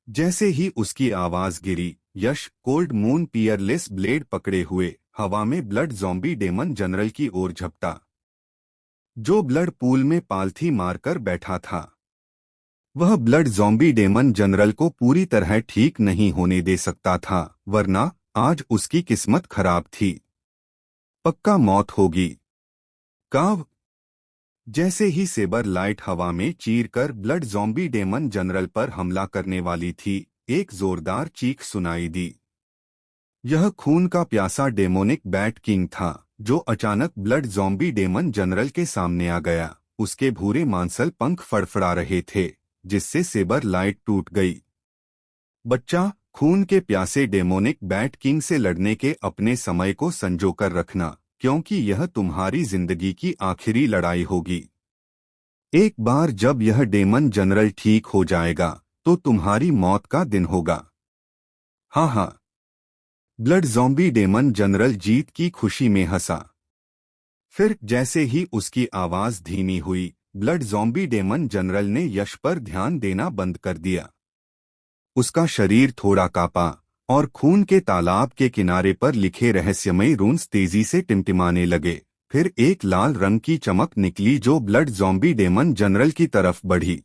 जैसे ही उसकी आवाज गिरी, यश कोल्ड मून पियरलेस ब्लेड पकड़े हुए हवा में ब्लड ज़ॉम्बी डेमन जनरल की ओर झपटा, जो ब्लड पूल में पालथी मारकर बैठा था। वह ब्लड ज़ॉम्बी डेमन जनरल को पूरी तरह ठीक नहीं होने दे सकता था, वरना आज उसकी किस्मत खराब थी। पक्का मौत होगी। काव! जैसे ही सेबर लाइट हवा में चीरकर ब्लड ज़ॉम्बी डेमन जनरल पर हमला करने वाली थी, एक जोरदार चीख सुनाई दी। यह खून का प्यासा डेमोनिक बैट किंग था, जो अचानक ब्लड ज़ॉम्बी डेमन जनरल के सामने आ गया। उसके भूरे मांसल पंख फड़फड़ा रहे थे, जिससे सेबर लाइट टूट गई। बच्चा, खून के प्यासे डेमोनिक बैट किंग से लड़ने के अपने समय को संजोकर रखना, क्योंकि यह तुम्हारी जिंदगी की आखिरी लड़ाई होगी। एक बार जब यह डेमन जनरल ठीक हो जाएगा, तो तुम्हारी मौत का दिन होगा। हाँ हाँ। ब्लड ज़ॉम्बी डेमन जनरल जीत की खुशी में हंसा। फिर जैसे ही उसकी आवाज धीमी हुई, ब्लड ज़ॉम्बी डेमन जनरल ने यश पर ध्यान देना बंद कर दिया। उसका शरीर थोड़ा कांपा और खून के तालाब के किनारे पर लिखे रहस्यमयी रून्स तेजी से टिमटिमाने लगे। फिर एक लाल रंग की चमक निकली जो ब्लड ज़ॉम्बी डेमन जनरल की तरफ बढ़ी।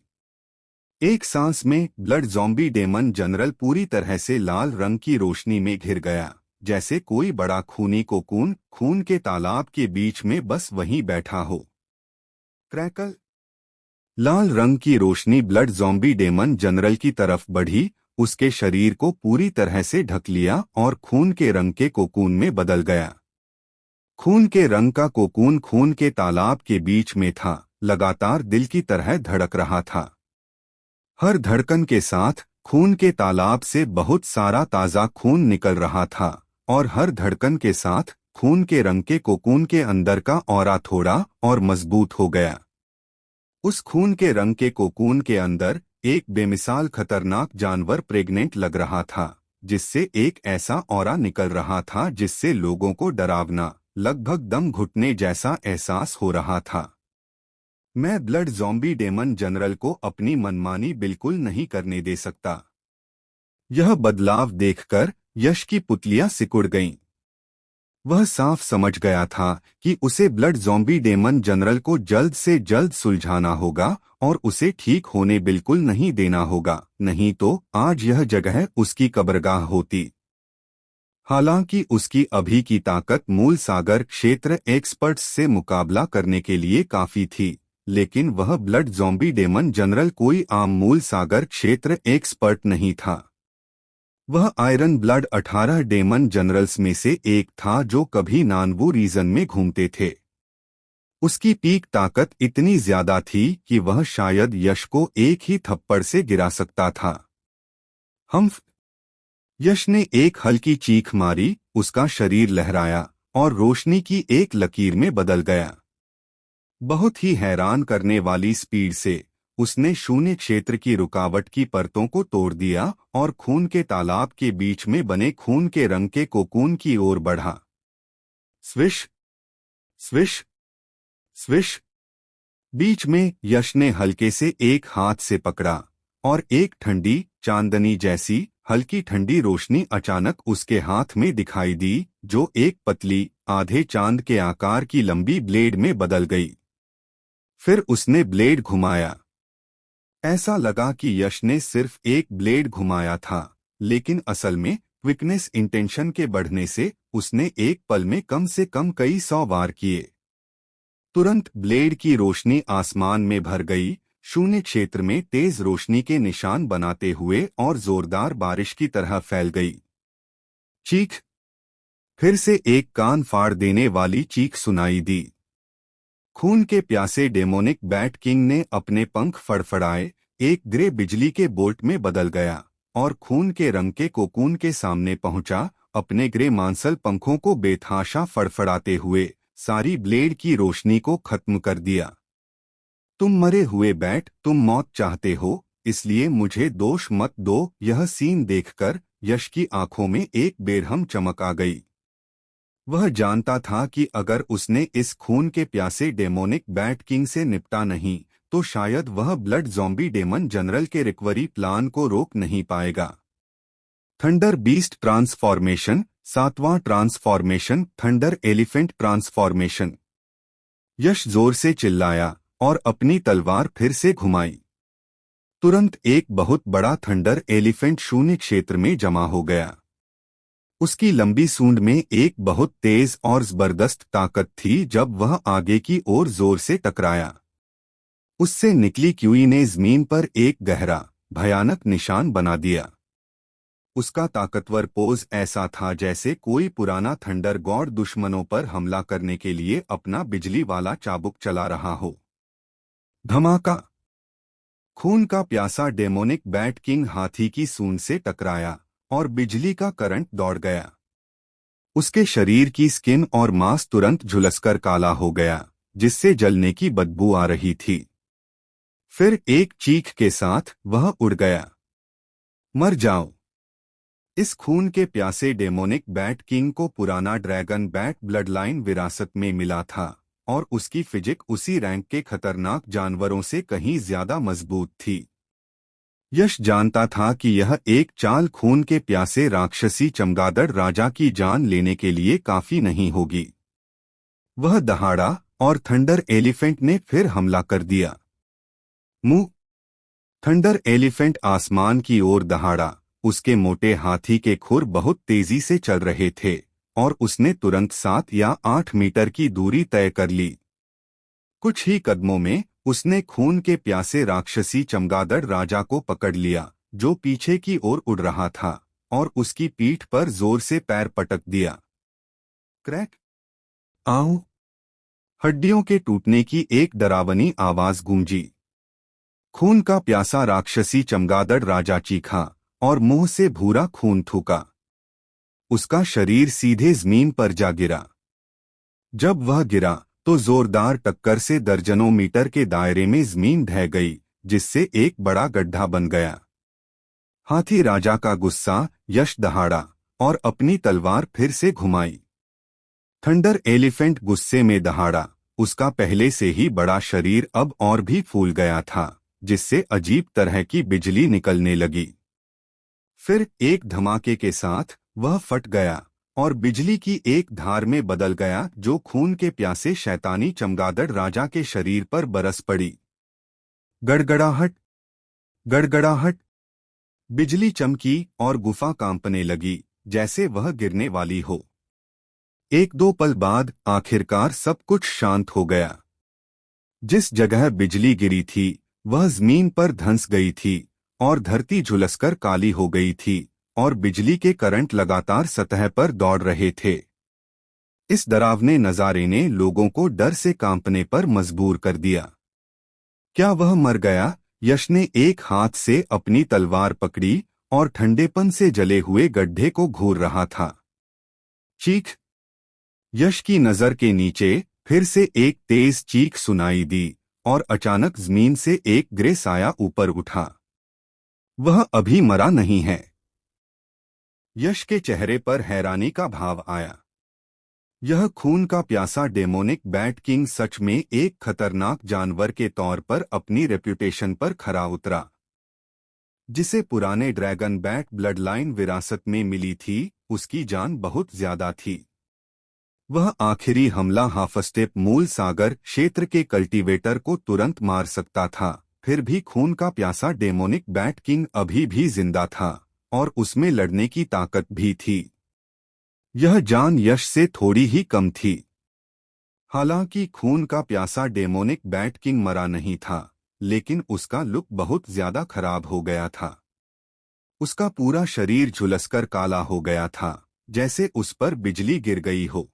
एक सांस में ब्लड ज़ॉम्बी डेमन जनरल पूरी तरह से लाल रंग की रोशनी में घिर गया, जैसे कोई बड़ा खूनी कोकून खून के तालाब के बीच में बस वहीं बैठा हो। क्रैकल! लाल रंग की रोशनी ब्लड ज़ॉम्बी डेमन जनरल की तरफ बढ़ी, उसके शरीर को पूरी तरह से ढक लिया और खून के रंग के कोकून में बदल गया। खून के रंग का कोकून खून के तालाब के बीच में था, लगातार दिल की तरह धड़क रहा था। हर धड़कन के साथ खून के तालाब से बहुत सारा ताज़ा खून निकल रहा था और हर धड़कन के साथ खून के रंग के कोकून के अंदर का ऑरा थोड़ा और मजबूत हो गया। उस खून के रंग के कोकून के अंदर एक बेमिसाल खतरनाक जानवर प्रेग्नेंट लग रहा था, जिससे एक ऐसा ऑरा निकल रहा था जिससे लोगों को डरावना, लगभग दम घुटने जैसा एहसास हो रहा था। मैं ब्लड ज़ॉम्बी डेमन जनरल को अपनी मनमानी बिल्कुल नहीं करने दे सकता। यह बदलाव देखकर यश की पुतलियां सिकुड़ गईं। वह साफ समझ गया था कि उसे ब्लड ज़ॉम्बी डेमन जनरल को जल्द से जल्द सुलझाना होगा और उसे ठीक होने बिल्कुल नहीं देना होगा, नहीं तो आज यह जगह उसकी कब्रगाह होती। हालांकि उसकी अभी की ताकत मूल सागर क्षेत्र एक्सपर्ट्स से मुकाबला करने के लिए काफी थी, लेकिन वह ब्लड ज़ॉम्बी डेमन जनरल कोई आम मूल सागर क्षेत्र एक्सपर्ट नहीं था। वह आयरन ब्लड 18 डेमन जनरल्स में से एक था जो कभी नानवू रीजन में घूमते थे। उसकी पीक ताकत इतनी ज्यादा थी कि वह शायद यश को एक ही थप्पड़ से गिरा सकता था। हम्फ! यश ने एक हल्की चीख मारी, उसका शरीर लहराया और रोशनी की एक लकीर में बदल गया। बहुत ही हैरान करने वाली स्पीड से उसने शून्य क्षेत्र की रुकावट की परतों को तोड़ दिया और खून के तालाब के बीच में बने खून के रंग के कोकून की ओर बढ़ा। Swish, swish, swish! बीच में यश ने हल्के से एक हाथ से पकड़ा और एक ठंडी चांदनी जैसी हल्की ठंडी रोशनी अचानक उसके हाथ में दिखाई दी, जो एक पतली आधे चांद के आकार की लंबी ब्लेड में बदल गई। फिर उसने ब्लेड घुमाया। ऐसा लगा कि यश ने सिर्फ एक ब्लेड घुमाया था, लेकिन असल में क्विकनेस इंटेंशन के बढ़ने से उसने एक पल में कम से कम कई 100 वार किए। तुरंत ब्लेड की रोशनी आसमान में भर गई, शून्य क्षेत्र में तेज रोशनी के निशान बनाते हुए और जोरदार बारिश की तरह फैल गई। चीख! फिर से एक कान फाड़ देने वाली चीख सुनाई दी। खून के प्यासे डेमोनिक बैट किंग ने अपने पंख फड़फड़ाए, एक ग्रे बिजली के बोल्ट में बदल गया और खून के रंग के कोकून के सामने पहुंचा, अपने ग्रे मांसल पंखों को बेतहाशा फड़फड़ाते हुए सारी ब्लेड की रोशनी को खत्म कर दिया। तुम मरे हुए बैट, तुम मौत चाहते हो, इसलिए मुझे दोष मत दो। यह सीन देखकर यश की आंखों में एक बेरहम चमक आ गई। वह जानता था कि अगर उसने इस खून के प्यासे डेमोनिक बैट किंग से निपटा नहीं तो शायद वह ब्लड ज़ॉम्बी डेमन जनरल के रिकवरी प्लान को रोक नहीं पाएगा। थंडर बीस्ट ट्रांसफॉर्मेशन, 7वां transformation, thunder elephant transformation. Yash जोर से चिल्लाया और अपनी तलवार फिर से घुमाई। तुरंत एक बहुत बड़ा थंडर एलिफेंट शून्य क्षेत्र में जमा हो गया। उसकी लंबी सूंड में एक बहुत तेज और जबरदस्त ताकत थी। जब वह आगे की ओर जोर से टकराया, उससे निकली क्यूई ने जमीन पर एक गहरा भयानक निशान बना दिया। उसका ताकतवर पोज ऐसा था जैसे कोई पुराना थंडर गॉड दुश्मनों पर हमला करने के लिए अपना बिजली वाला चाबुक चला रहा हो। धमाका! खून का प्यासा डेमोनिक बैट किंग हाथी की सूंड से टकराया और बिजली का करंट दौड़ गया। उसके शरीर की स्किन और मांस तुरंत झुलसकर काला हो गया, जिससे जलने की बदबू आ रही थी। फिर एक चीख के साथ वह उड़ गया। मर जाओ! इस खून के प्यासे डेमोनिक बैट किंग को पुराना ड्रैगन बैट ब्लडलाइन विरासत में मिला था और उसकी फिजिक उसी रैंक के खतरनाक जानवरों से कहीं ज्यादा मजबूत थी। यश जानता था कि यह एक चाल खून के प्यासे राक्षसी चमगादड़ राजा की जान लेने के लिए काफी नहीं होगी। वह दहाड़ा और थंडर एलिफेंट ने फिर हमला कर दिया। मुंह! थंडर एलिफेंट आसमान की ओर दहाड़ा। उसके मोटे हाथी के खुर बहुत तेजी से चल रहे थे और उसने तुरंत 7 या 8 मीटर की दूरी तय कर ली। कुछ ही कदमों में उसने खून के प्यासे राक्षसी चमगादड़ राजा को पकड़ लिया, जो पीछे की ओर उड़ रहा था, और उसकी पीठ पर जोर से पैर पटक दिया। क्रैक! आऊ! हड्डियों के टूटने की एक डरावनी आवाज गूंजी। खून का प्यासा राक्षसी चमगादड़ राजा चीखा और मुंह से भूरा खून थूका। उसका शरीर सीधे जमीन पर जा गिरा। जब वह गिरा तो जोरदार टक्कर से दर्जनों मीटर के दायरे में जमीन ढह गई, जिससे एक बड़ा गड्ढा बन गया। हाथी राजा का गुस्सा! यश दहाड़ा और अपनी तलवार फिर से घुमाई। थंडर एलिफेंट गुस्से में दहाड़ा। उसका पहले से ही बड़ा शरीर अब और भी फूल गया था, जिससे अजीब तरह की बिजली निकलने लगी। फिर एक धमाके के साथ वह फट गया और बिजली की एक धार में बदल गया जो खून के प्यासे शैतानी चमगादड़ राजा के शरीर पर बरस पड़ी। गड़गड़ाहट, गड़गड़ाहट। बिजली चमकी और गुफा कांपने लगी जैसे वह गिरने वाली हो। एक दो पल बाद आखिरकार सब कुछ शांत हो गया। जिस जगह बिजली गिरी थी वह जमीन पर धंस गई थी और धरती झुलसकर काली हो गई थी और बिजली के करंट लगातार सतह पर दौड़ रहे थे। इस डरावने नजारे ने लोगों को डर से कांपने पर मजबूर कर दिया। क्या वह मर गया? यश ने एक हाथ से अपनी तलवार पकड़ी और ठंडेपन से जले हुए गड्ढे को घूर रहा था। चीख! यश की नजर के नीचे फिर से एक तेज चीख सुनाई दी और अचानक जमीन से एक ग्रे साया ऊपर उठा। वह अभी मरा नहीं है। यश के चेहरे पर हैरानी का भाव आया। यह खून का प्यासा डेमोनिक बैट किंग सच में एक खतरनाक जानवर के तौर पर अपनी रेप्यूटेशन पर खरा उतरा। जिसे पुराने ड्रैगन बैट ब्लडलाइन विरासत में मिली थी उसकी जान बहुत ज्यादा थी। वह आखिरी हमला हाफस्टेप मूल सागर क्षेत्र के कल्टीवेटर को तुरंत मार सकता था। फिर भी खून का प्यासा डेमोनिक बैट किंग अभी भी जिंदा था और उसमें लड़ने की ताकत भी थी। यह जान यश से थोड़ी ही कम थी। हालांकि खून का प्यासा डेमोनिक बैट किंग मरा नहीं था, लेकिन उसका लुक बहुत ज्यादा खराब हो गया था। उसका पूरा शरीर झुलसकर काला हो गया था जैसे उस पर बिजली गिर गई हो।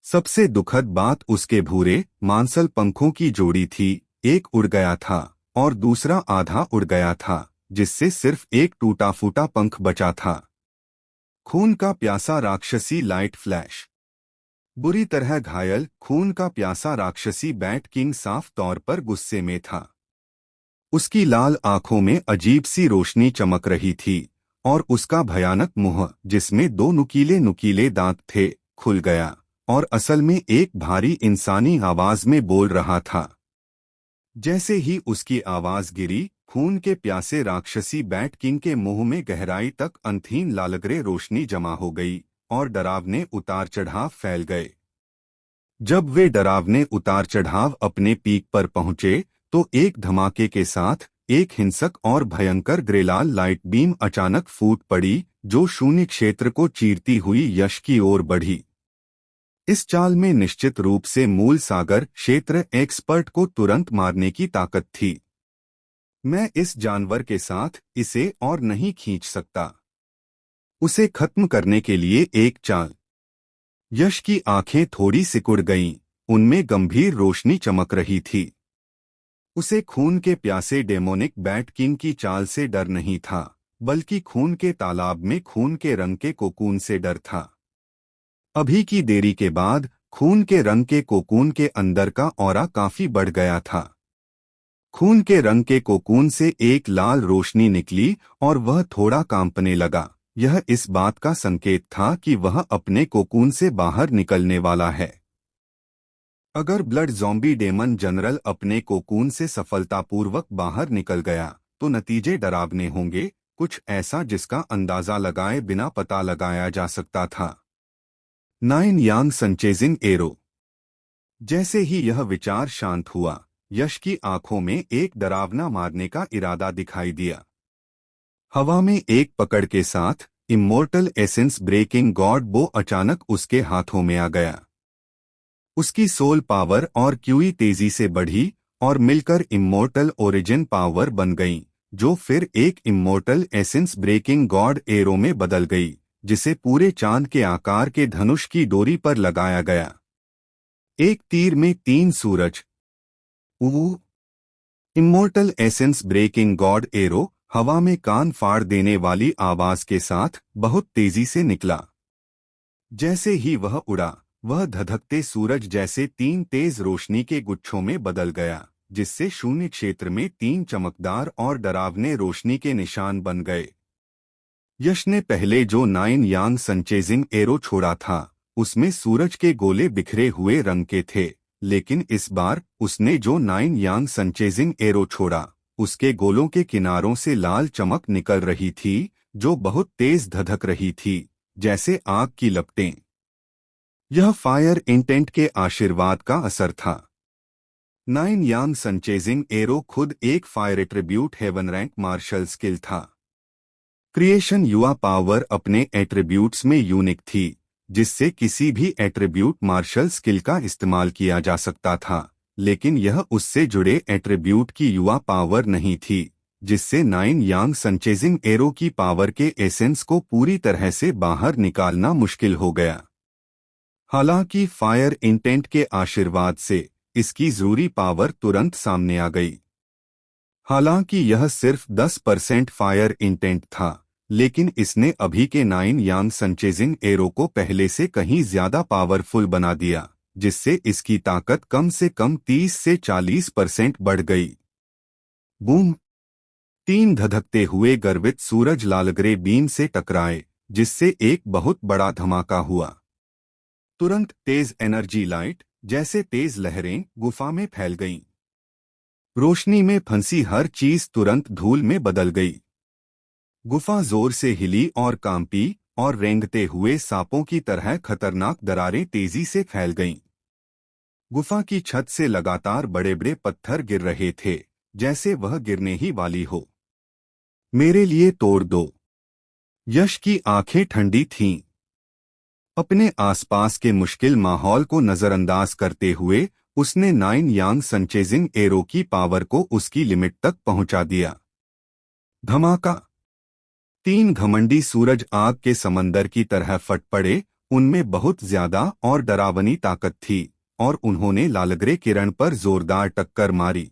सबसे दुखद बात उसके भूरे मांसल पंखों की जोड़ी थी। एक उड़ गया था और दूसरा आधा उड़ गया था, जिससे सिर्फ एक टूटा फूटा पंख बचा था। खून का प्यासा राक्षसी लाइट फ्लैश। बुरी तरह घायल खून का प्यासा राक्षसी बैट किंग साफ तौर पर गुस्से में था। उसकी लाल आंखों में अजीब सी रोशनी चमक रही थी और उसका भयानक मुंह, जिसमें दो नुकीले नुकीले दांत थे, खुल गया और असल में एक भारी इंसानी आवाज में बोल रहा था। जैसे ही उसकी आवाज गिरी, खून के प्यासे राक्षसी बैट किंग के मुंह में गहराई तक अंतहीन लालगरे रोशनी जमा हो गई और डरावने उतार चढ़ाव फैल गए। जब वे डरावने उतार चढ़ाव अपने पीक पर पहुंचे तो एक धमाके के साथ एक हिंसक और भयंकर ग्रेलाल लाइट बीम अचानक फूट पड़ी जो शून्य क्षेत्र को चीरती हुई यश की ओर बढ़ी। इस चाल में निश्चित रूप से मूल सागर क्षेत्र एक्सपर्ट को तुरंत मारने की ताकत थी। मैं इस जानवर के साथ इसे और नहीं खींच सकता। उसे खत्म करने के लिए एक चाल। यश की आंखें थोड़ी सिकुड़ गईं, उनमें गंभीर रोशनी चमक रही थी। उसे खून के प्यासे डेमोनिक बैट किंग की चाल से डर नहीं था, बल्कि खून के तालाब में खून के रंग के कोकून से डर था। अभी की देरी के बाद खून के रंग के कोकून के अंदर का ऑरा काफी बढ़ गया था। खून के रंग के कोकून से एक लाल रोशनी निकली और वह थोड़ा कांपने लगा। यह इस बात का संकेत था कि वह अपने कोकून से बाहर निकलने वाला है। अगर ब्लड ज़ॉम्बी डेमन जनरल अपने कोकून से सफलतापूर्वक बाहर निकल गया तो नतीजे डरावने होंगे, कुछ ऐसा जिसका अंदाजा लगाए बिना पता लगाया जा सकता था। 9 यांग संचेजिंग एरो। जैसे ही यह विचार शांत हुआ, यश की आंखों में एक डरावना मारने का इरादा दिखाई दिया। हवा में एक पकड़ के साथ इमोर्टल एसेंस ब्रेकिंग गॉड बो अचानक उसके हाथों में आ गया। उसकी सोल पावर और क्यूई तेजी से बढ़ी और मिलकर इमोर्टल ओरिजिन पावर बन गईं, जो फिर एक immortal essence breaking god arrow में बदल गई, जिसे पूरे चांद के आकार के धनुष की डोरी पर लगाया गया। एक तीर में 3 सूरज। Immortal essence breaking god arrow हवा में कान फाड़ देने वाली आवाज के साथ बहुत तेजी से निकला। जैसे ही वह उड़ा, वह धधकते सूरज जैसे 3 तेज रोशनी के गुच्छों में बदल गया, जिससे शून्य क्षेत्र में 3 चमकदार और डरावने रोशनी के निशान बन गए। यश ने पहले जो 9 यांग संचेजिंग एरो छोड़ा था उसमें सूरज के गोले बिखरे हुए रंग के थे, लेकिन इस बार उसने जो 9 यांग संचेजिंग एरो छोड़ा उसके गोलों के किनारों से लाल चमक निकल रही थी जो बहुत तेज धधक रही थी, जैसे आग की लपटें। यह फायर इंटेंट के आशीर्वाद का असर था। 9 यांग सनचेजिंग एरो खुद एक fire attribute heaven rank martial skill था। क्रिएशन युवा पावर अपने एट्रीब्यूट्स में यूनिक थी, जिससे किसी भी एट्रीब्यूट मार्शल स्किल का इस्तेमाल किया जा सकता था, लेकिन यह उससे जुड़े एट्रीब्यूट की युवा पावर नहीं थी, जिससे 9 यांग सनचेजिंग एरो की पावर के एसेंस को पूरी तरह से बाहर निकालना मुश्किल हो गया। हालांकि फायर इंटेंट के आशीर्वाद से इसकी जरूरी पावर तुरंत सामने आ गई। हालांकि यह सिर्फ 10% फायर इंटेंट था, लेकिन इसने अभी के 9 यांग सनचेजिंग एरो को पहले से कहीं ज्यादा पावरफुल बना दिया, जिससे इसकी ताकत कम से कम 30 से 40% बढ़ गई। बूम! 3 धधकते हुए गर्वित सूरज लालग्रे बीम से टकराए, जिससे एक बहुत बड़ा धमाका हुआ। तुरंत तेज एनर्जी लाइट जैसे तेज लहरें गुफा में फैल गईं। रोशनी में फंसी हर चीज तुरंत धूल में बदल गई। गुफा जोर से हिली और कांपी, और रेंगते हुए सांपों की तरह खतरनाक दरारें तेजी से फैल गईं। गुफा की छत से लगातार बड़े बड़े पत्थर गिर रहे थे, जैसे वह गिरने ही वाली हो। मेरे लिए तोड़ दो। यश की आंखें ठंडी थीं। अपने आसपास के मुश्किल माहौल को नजरअंदाज करते हुए उसने 9 यांग सनचेजिंग एरो की पावर को उसकी लिमिट तक पहुंचा दिया। धमाका! 3 घमंडी सूरज आग के समंदर की तरह फट पड़े। उनमें बहुत ज्यादा और डरावनी ताकत थी, और उन्होंने लालग्रे किरण पर जोरदार टक्कर मारी।